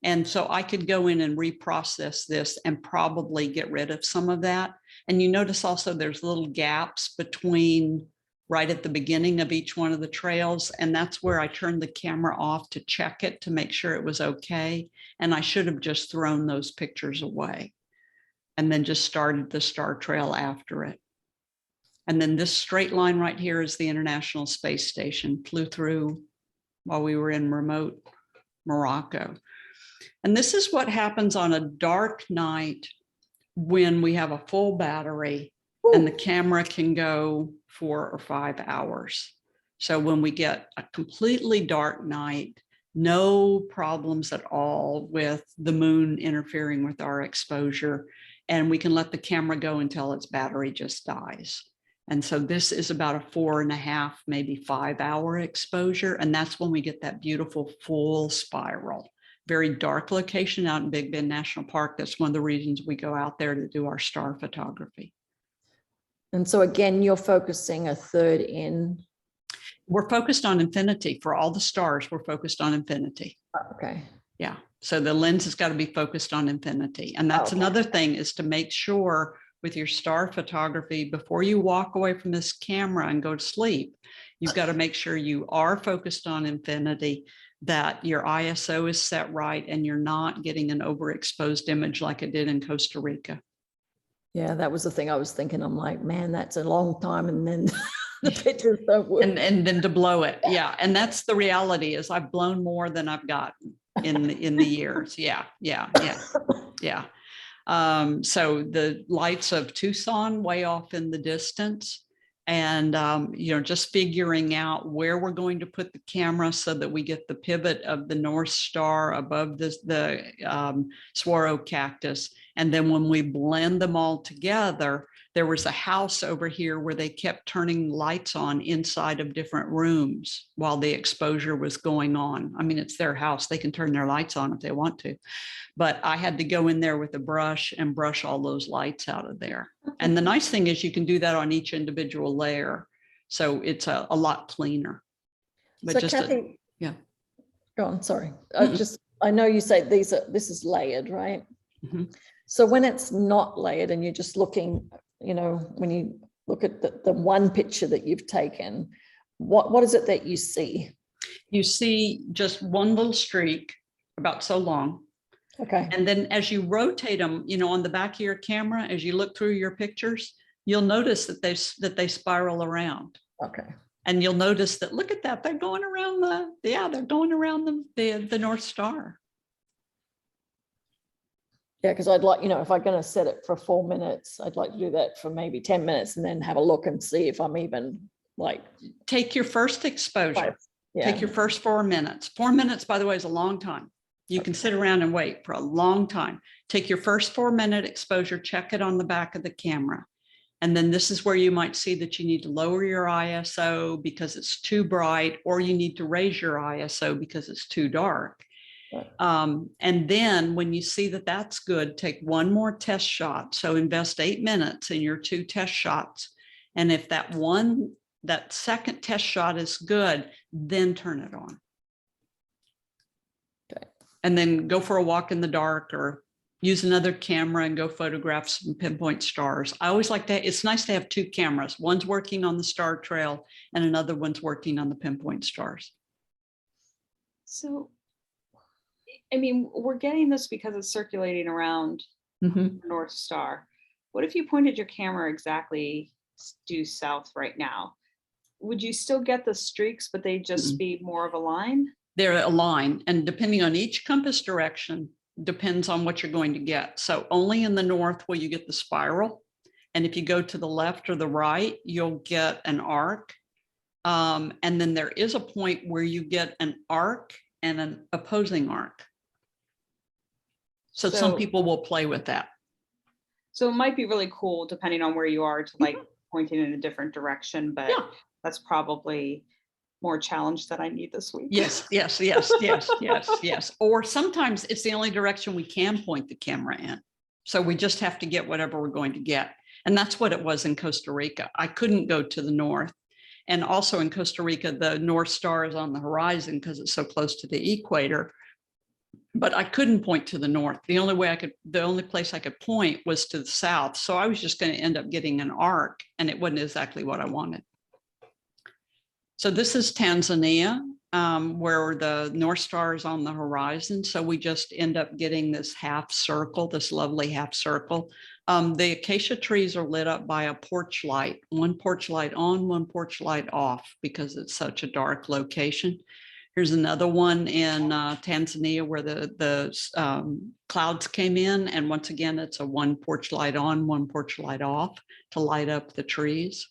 And so I could go in and reprocess this and probably get rid of some of that. And you notice also there's little gaps between right at the beginning of each one of the trails. And that's where I turned the camera off to check it to make sure it was okay. And I should have just thrown those pictures away and then just started the star trail after it. And then this straight line right here is the International Space Station, flew through while we were in remote Morocco. And this is what happens on a dark night when we have a full battery and the camera can go 4 or 5 hours. So when we get a completely dark night, no problems at all with the moon interfering with our exposure, and we can let the camera go until its battery just dies. And so this is about a 4.5, maybe 5 hour exposure. And that's when we get that beautiful full spiral. Very dark location out in Big Bend National Park. That's one of the reasons we go out there to do our star photography. And so again, you're focusing a third in. We're focused on infinity. For all the stars, we're focused on infinity. Okay. Yeah. So the lens has got to be focused on infinity. And that's another thing, is to make sure with your star photography, before you walk away from this camera and go to sleep, you've got to make sure you are focused on infinity, that your ISO is set right, and you're not getting an overexposed image like it did in Costa Rica. Yeah, that was the thing I was thinking. I'm like, man, that's a long time. And then the pictures don't work. And then to blow it. Yeah. And that's the reality, is I've blown more than I've gotten in the years. Yeah. So the lights of Tucson way off in the distance, and just figuring out where we're going to put the camera so that we get the pivot of the North Star above the saguaro cactus. And then when we blend them all together, there was a house over here where they kept turning lights on inside of different rooms while the exposure was going on. I mean, it's their house. They can turn their lights on if they want to. But I had to go in there with a brush and brush all those lights out of there. And the nice thing is you can do that on each individual layer. So it's a lot cleaner. But So just Kathy, yeah. Go on, sorry. I know you say this is layered, right? Mm-hmm. So when it's not layered and you're just looking, you know, when you look at the one picture that you've taken, what is it that you see? You see just one little streak about so long. Okay. And then as you rotate them, you know, on the back of your camera, as you look through your pictures, you'll notice that they spiral around. Okay. And you'll notice that, look at that, they're going around they're going around the North Star. Yeah, because I'd like, you know, if I'm going to set it for 4 minutes, I'd like to do that for maybe 10 minutes and then have a look and see if I'm even like. Take your first exposure. Yeah. Take your first 4 minutes. 4 minutes, by the way, is a long time. You can sit around and wait for a long time. Take your first 4 minute exposure, check it on the back of the camera. And then this is where you might see that you need to lower your ISO because it's too bright, or you need to raise your ISO because it's too dark. Right. And then when you see that that's good, take one more test shot. So invest 8 minutes in your 2 test shots. And if that second test shot is good, then turn it on. Okay. And then go for a walk in the dark, or use another camera and go photograph some pinpoint stars. I always like that. It's nice to have 2 cameras. One's working on the star trail and another one's working on the pinpoint stars. So, I mean, we're getting this because it's circulating around the North Star. What if you pointed your camera exactly due south right now? Would you still get the streaks, but they just be more of a line? They're a line, and depending on each compass direction, depends on what you're going to get. So only in the north will you get the spiral. And if you go to the left or the right, you'll get an arc. And then there is a point where you get an arc and an opposing arc. So some people will play with that. So it might be really cool, depending on where you are, to like pointing in a different direction, but that's probably more challenge that I need this week. Yes, yes, yes, yes, yes, yes. Or sometimes it's the only direction we can point the camera in. So we just have to get whatever we're going to get. And that's what it was in Costa Rica. I couldn't go to the north. And also in Costa Rica, the North Star is on the horizon because it's so close to the equator. But I couldn't point to the north. The only place I could point was to the south. So I was just going to end up getting an arc, and it wasn't exactly what I wanted. So this is Tanzania, where the North Star is on the horizon. So we just end up getting this half circle, this lovely half circle. The acacia trees are lit up by a porch light, one porch light on, one porch light off, because it's such a dark location. Here's another one in Tanzania where the clouds came in. And once again, it's a one porch light on, one porch light off to light up the trees.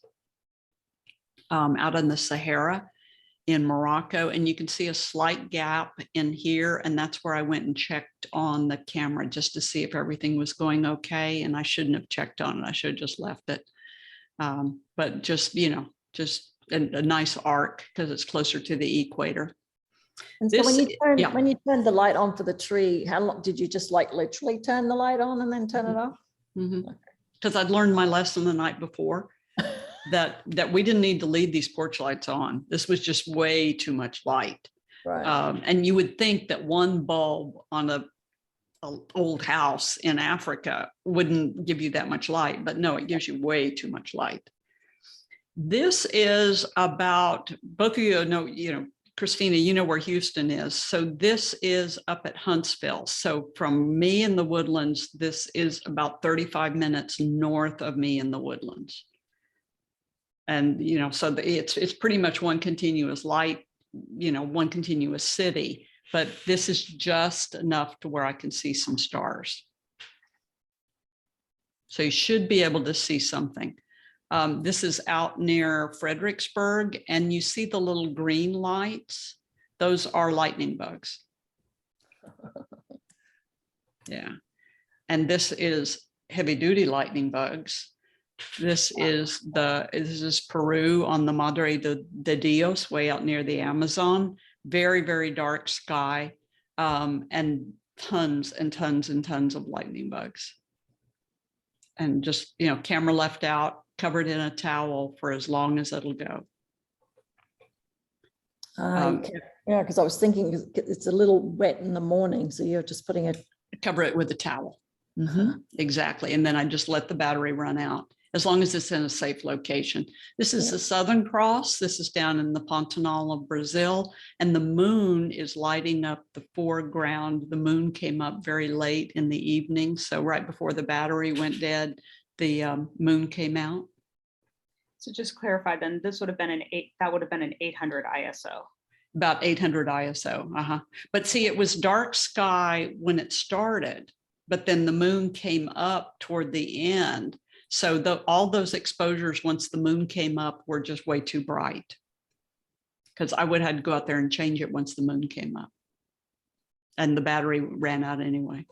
Out in the Sahara in Morocco. And you can see a slight gap in here. And that's where I went and checked on the camera just to see if everything was going okay. And I shouldn't have checked on it. I should have just left it. But just, you know, just a nice arc because it's closer to the equator. And so when you turn the light on for the tree, how long did you just like literally turn the light on and then turn it off? Because I'd learned my lesson the night before that we didn't need to leave these porch lights on. This was just way too much light. Right. And you would think that one bulb on an old house in Africa wouldn't give you that much light, but no, it gives you way too much light. This is about, both of you know, Christina, you know where Houston is. So this is up at Huntsville. So from me in the Woodlands, this is about 35 minutes north of me in the Woodlands. And, you know, so it's pretty much one continuous light, you know, one continuous city, but this is just enough to where I can see some stars. So you should be able to see something. This is out near Fredericksburg, and you see the little green lights. Those are lightning bugs. Yeah. And this is heavy duty lightning bugs. This is Peru on the Madre de Dios, way out near the Amazon. Very, very dark sky, and tons and tons and tons of lightning bugs. And just, you know, camera left out, covered in a towel for as long as it'll go. Yeah, because I was thinking it's a little wet in the morning, so you're just putting it. Cover it with a towel. Exactly. And then I just let the battery run out as long as it's in a safe location. This is the Southern Cross. This is down in the Pantanal of Brazil, and the moon is lighting up the foreground. The moon came up very late in the evening. So right before the battery went dead, the moon came out. So just clarify then, this would have been that would have been an 800 ISO. About 800 ISO. But see, it was dark sky when it started, but then the moon came up toward the end. So all those exposures, once the moon came up, were just way too bright, because I would have to go out there and change it once the moon came up, and the battery ran out anyway.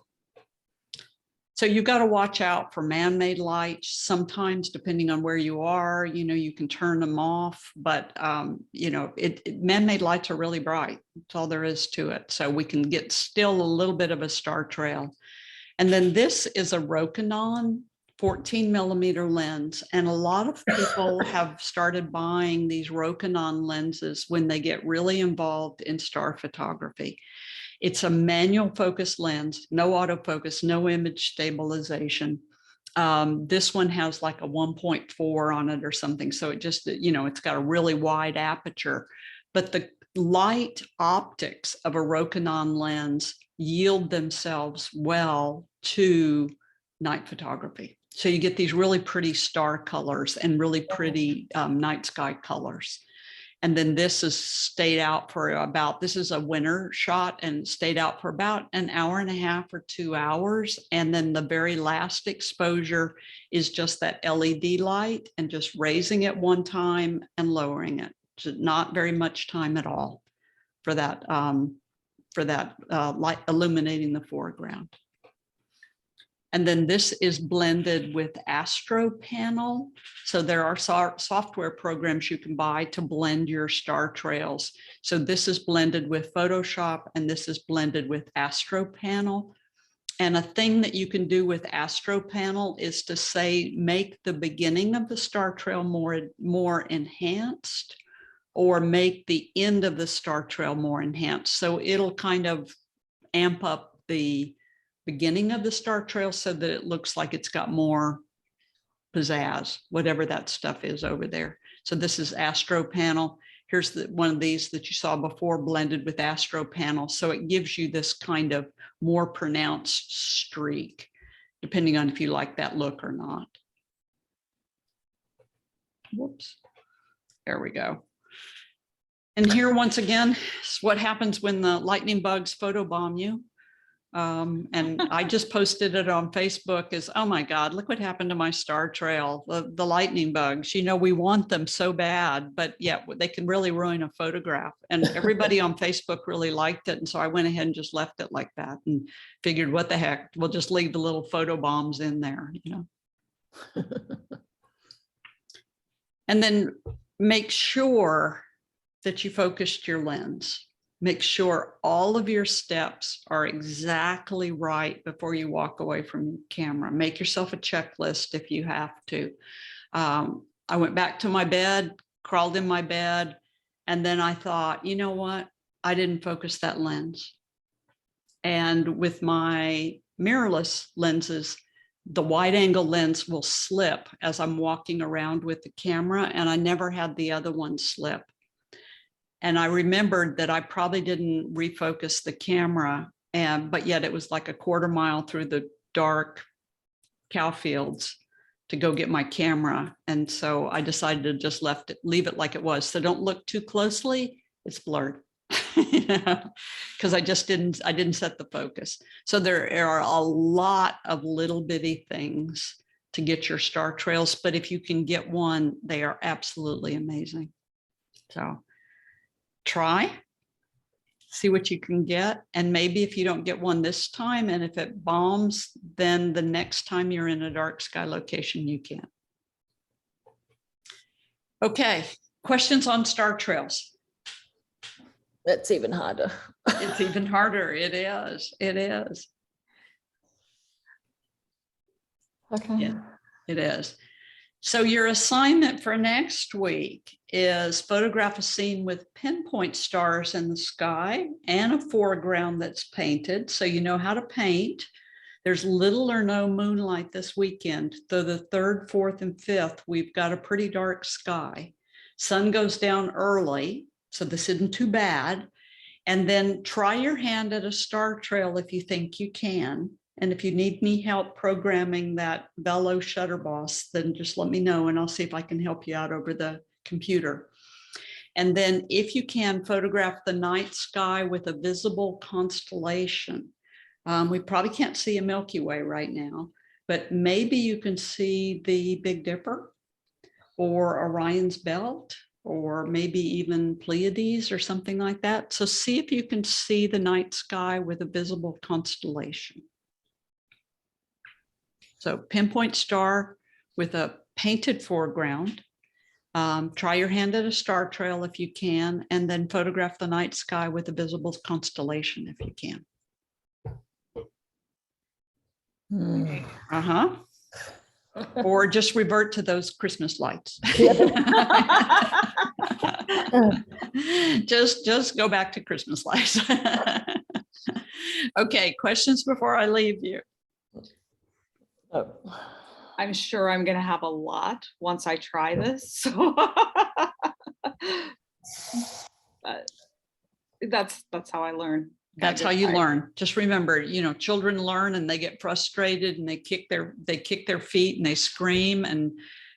So you got to watch out for man-made lights. Sometimes, depending on where you are, you can turn them off, but man-made lights are really bright. That's all there is to it. So we can get still a little bit of a star trail. And then this is a Rokinon 14 millimeter lens. And a lot of people have started buying these Rokinon lenses when they get really involved in star photography. It's a manual focus lens, no autofocus, no image stabilization. This one has like a 1.4 on it or something. So it just, it's got a really wide aperture, but the light optics of a Rokinon lens yield themselves well to night photography. So you get these really pretty star colors and really pretty night sky colors. And then this is stayed out for about, this is a winter shot and stayed out for about an hour and a half or 2 hours. And then the very last exposure is just that LED light and just raising it one time and lowering it. So not very much time at all for that light illuminating the foreground. And then this is blended with Astro Panel. So there are software programs you can buy to blend your star trails. So this is blended with Photoshop and this is blended with Astro Panel. And a thing that you can do with Astro Panel is to say, make the beginning of the star trail more enhanced, or make the end of the star trail more enhanced. So it'll kind of amp up the beginning of the star trail so that it looks like it's got more pizzazz, whatever that stuff is over there. So this is Astro Panel. Here's one of these that you saw before blended with Astro Panel. So it gives you this kind of more pronounced streak, depending on if you like that look or not. Whoops, there we go. And here, once again, is what happens when the lightning bugs photobomb you. And I just posted it on Facebook as, oh my God, look what happened to my star trail, the lightning bugs. We want them so bad, but yeah, they can really ruin a photograph. And everybody on Facebook really liked it. And so I went ahead and just left it like that and figured, what the heck, we'll just leave the little photo bombs in there, And then make sure that you focused your lens. Make sure all of your steps are exactly right before you walk away from your camera. Make yourself a checklist if you have to. I went back to my bed, crawled in my bed, and then I thought, you know what? I didn't focus that lens. And with my mirrorless lenses, the wide angle lens will slip as I'm walking around with the camera, and I never had the other one slip. And I remembered that I probably didn't refocus the camera, but yet it was like a quarter mile through the dark cow fields to go get my camera. And so I decided to just leave it like it was. So don't look too closely, it's blurred, because I didn't set the focus. So there are a lot of little bitty things to get your star trails, but if you can get one, they are absolutely amazing. So try, see what you can get. And maybe if you don't get one this time, and if it bombs, then the next time you're in a dark sky location, you can. Okay, questions on star trails? That's even harder. It's even harder. It is. It is. Okay. Yeah, it is. So your assignment for next week is photograph a scene with pinpoint stars in the sky and a foreground that's painted. So you know how to paint. There's little or no moonlight this weekend, though the 3rd, 4th, and 5th, we've got a pretty dark sky. Sun goes down early, so this isn't too bad. And then try your hand at a star trail if you think you can. And if you need any help programming that Vello Shutterboss, then just let me know and I'll see if I can help you out over the computer. And then if you can, photograph the night sky with a visible constellation. We probably can't see a Milky Way right now, but maybe you can see the Big Dipper or Orion's Belt, or maybe even Pleiades or something like that. So see if you can see the night sky with a visible constellation. So pinpoint star with a painted foreground. Try your hand at a star trail if you can, and then photograph the night sky with a visible constellation if you can. Uh-huh. Or just revert to those Christmas lights. just go back to Christmas lights. Okay, questions before I leave you? Oh. I'm sure I'm gonna have a lot once I try this. So but that's how I learn. That's how you learn. Just remember, you know, children learn and they get frustrated and they kick their feet and they scream,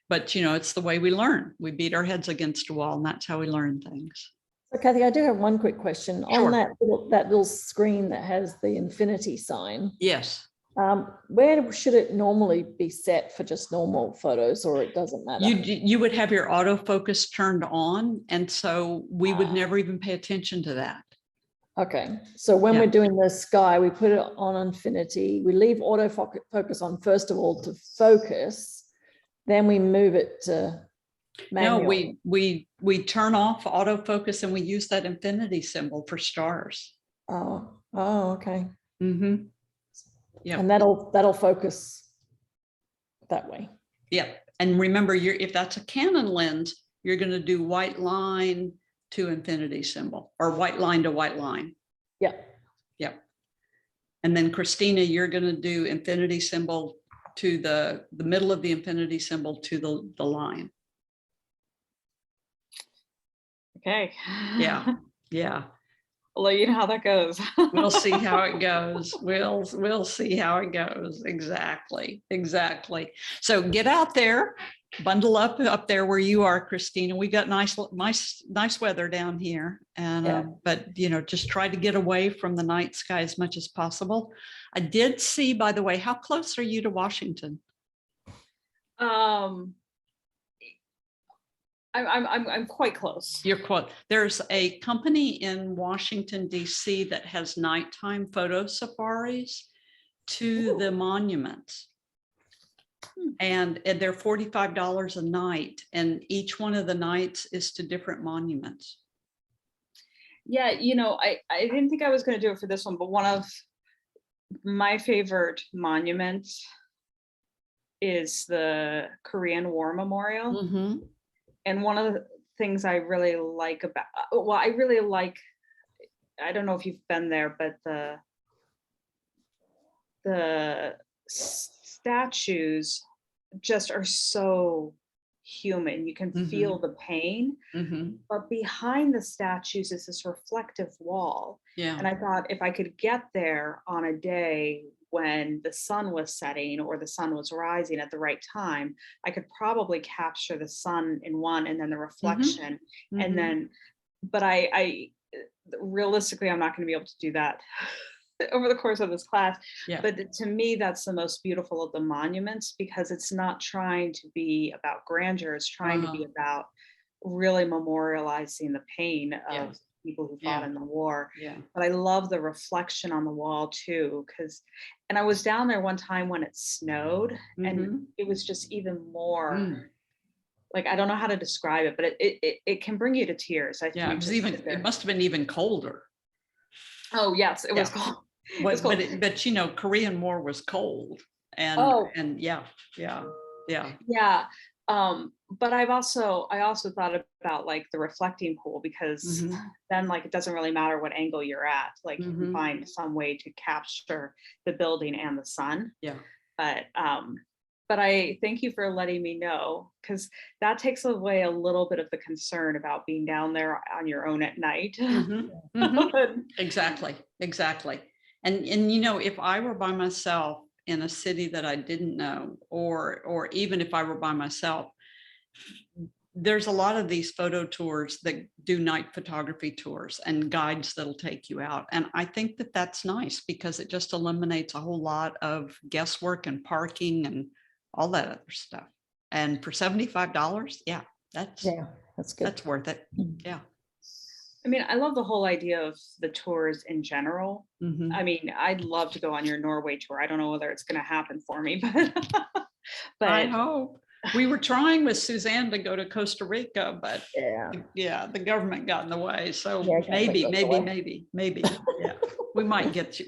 but you know, it's the way we learn. We beat our heads against a wall and that's how we learn things. So Kathy, I do have one quick question. Sure. On that little screen that has the infinity sign. Yes. Where should it normally be set for just normal photos, or it doesn't matter? You would have your autofocus turned on, and so we would never even pay attention to that. Okay, so when we're doing the sky, we put it on infinity. We leave autofocus on first of all to focus, then we move it to manual. No, we turn off autofocus and we use that infinity symbol for stars. Oh, okay. Mm-hmm. Yeah, and that'll focus that way. Yeah, and remember, if that's a Canon lens, you're going to do white line to infinity symbol, or white line to white line. Yeah. Yeah. And then Christina, you're going to do infinity symbol to the middle of the infinity symbol to the line. Okay. Yeah. Yeah. I'll let you know how that goes. We'll see how it goes. We'll see how it goes. Exactly. So get out there, bundle up there where you are, Christina. We got nice weather down here, and but you know, just try to get away from the night sky as much as possible. I did see, by the way, how close are you to Washington? I'm quite close. You're quite. There's a company in Washington, D.C. that has nighttime photo safaris to the monuments. And they're $45 a night, and each one of the nights is to different monuments. Yeah, you know, I didn't think I was going to do it for this one, but one of my favorite monuments is the Korean War Memorial. Mm-hmm. And one of the things I really like about, well, I don't know if you've been there, but the statues just are so human. You can feel the pain, but behind the statues is this reflective wall. Yeah. And I thought if I could get there on a day when the sun was setting or the sun was rising at the right time, I could probably capture the sun in one and then the reflection. And then, but I realistically, I'm not going to be able to do that over the course of this class. Yeah. But to me, that's the most beautiful of the monuments, because it's not trying to be about grandeur. It's trying to be about really memorializing the pain of people who fought in the war. Yeah. But I love the reflection on the wall too, and I was down there one time when it snowed, and it was just even more like, I don't know how to describe it, but it can bring you to tears. I think it must have been even colder. Oh yes, it was cold. But you know, Korean War was cold, and yeah. But I also thought about like the reflecting pool, because Mhm. then like it doesn't really matter what angle you're at, like you can Mhm. find some way to capture the building and the sun. Yeah. But I thank you for letting me know, because that takes away a little bit of the concern about being down there on your own at night. Mhm. Mhm. Exactly, exactly. And you know, if I were by myself in a city that I didn't know, or even if I were by myself, there's a lot of these photo tours that do night photography tours and guides that'll take you out. And I think that that's nice because it just eliminates a whole lot of guesswork and parking and all that other stuff. And for $75, yeah, that's Yeah, that's good. that's worth it. Yeah. I mean, I love the whole idea of the tours in general. Mhm. I mean, I'd love to go on your Norway tour. I don't know whether it's going to happen for me, I but hope. We were trying with Suzanne to go to Costa Rica, but Yeah. yeah, the government got in the way. So Yeah, government got in the way. maybe. Yeah. We might get you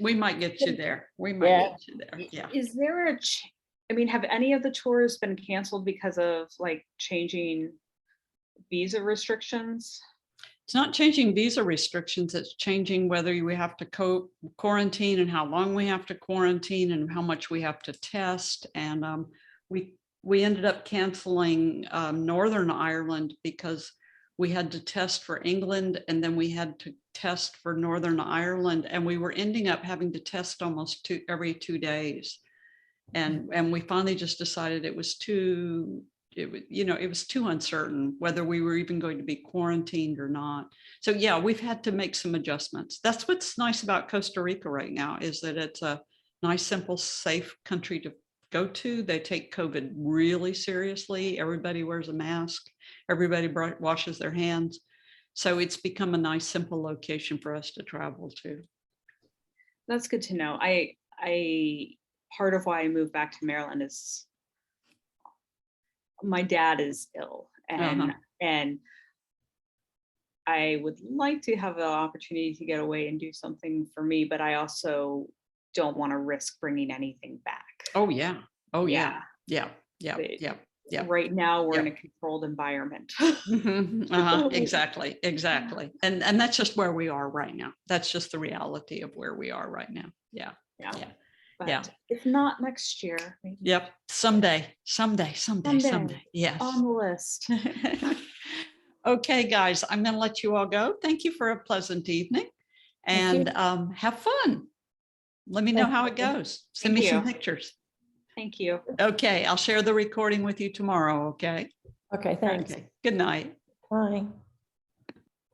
there. We might Yeah. get you there. Yeah. is there I mean, have any of the tours been canceled because of like changing visa restrictions? It's not changing visa restrictions. It's changing whether we have to quarantine and how long we have to quarantine and how much we have to test. And we ended up canceling Northern Ireland because we had to test for England and then we had to test for Northern Ireland, and we were ending up having to test almost every 2 days. And we finally just decided it was too uncertain whether we were even going to be quarantined or not. So yeah, we've had to make some adjustments. That's what's nice about Costa Rica right now, is that it's a nice, simple, safe country to go to. They take COVID really seriously. Everybody wears a mask. Everybody washes their hands. So it's become a nice, simple location for us to travel to. That's good to know. I part of why I moved back to Maryland is my dad is ill, and I would like to have the opportunity to get away and do something for me, but I also don't want to risk bringing anything back. Oh yeah. Oh yeah. Yeah. Yeah. But Yeah. Yeah. right now we're in Yep. a controlled environment. Mhm. Exactly. Exactly. And that's just where we are right now. That's just the reality of where we are right now. Yeah. Yeah. Yeah. But Yeah. if not next year, maybe Yep. Someday. Yes. on the list. Okay, guys, I'm going to let you all go. Thank you for a pleasant evening, Thank and you. have fun. Let me know Thank how it you. goes. Send Thank me some you. pictures. Thank you. Okay, I'll share the recording with you tomorrow. Okay. Okay, thanks. Okay. Good night. Bye.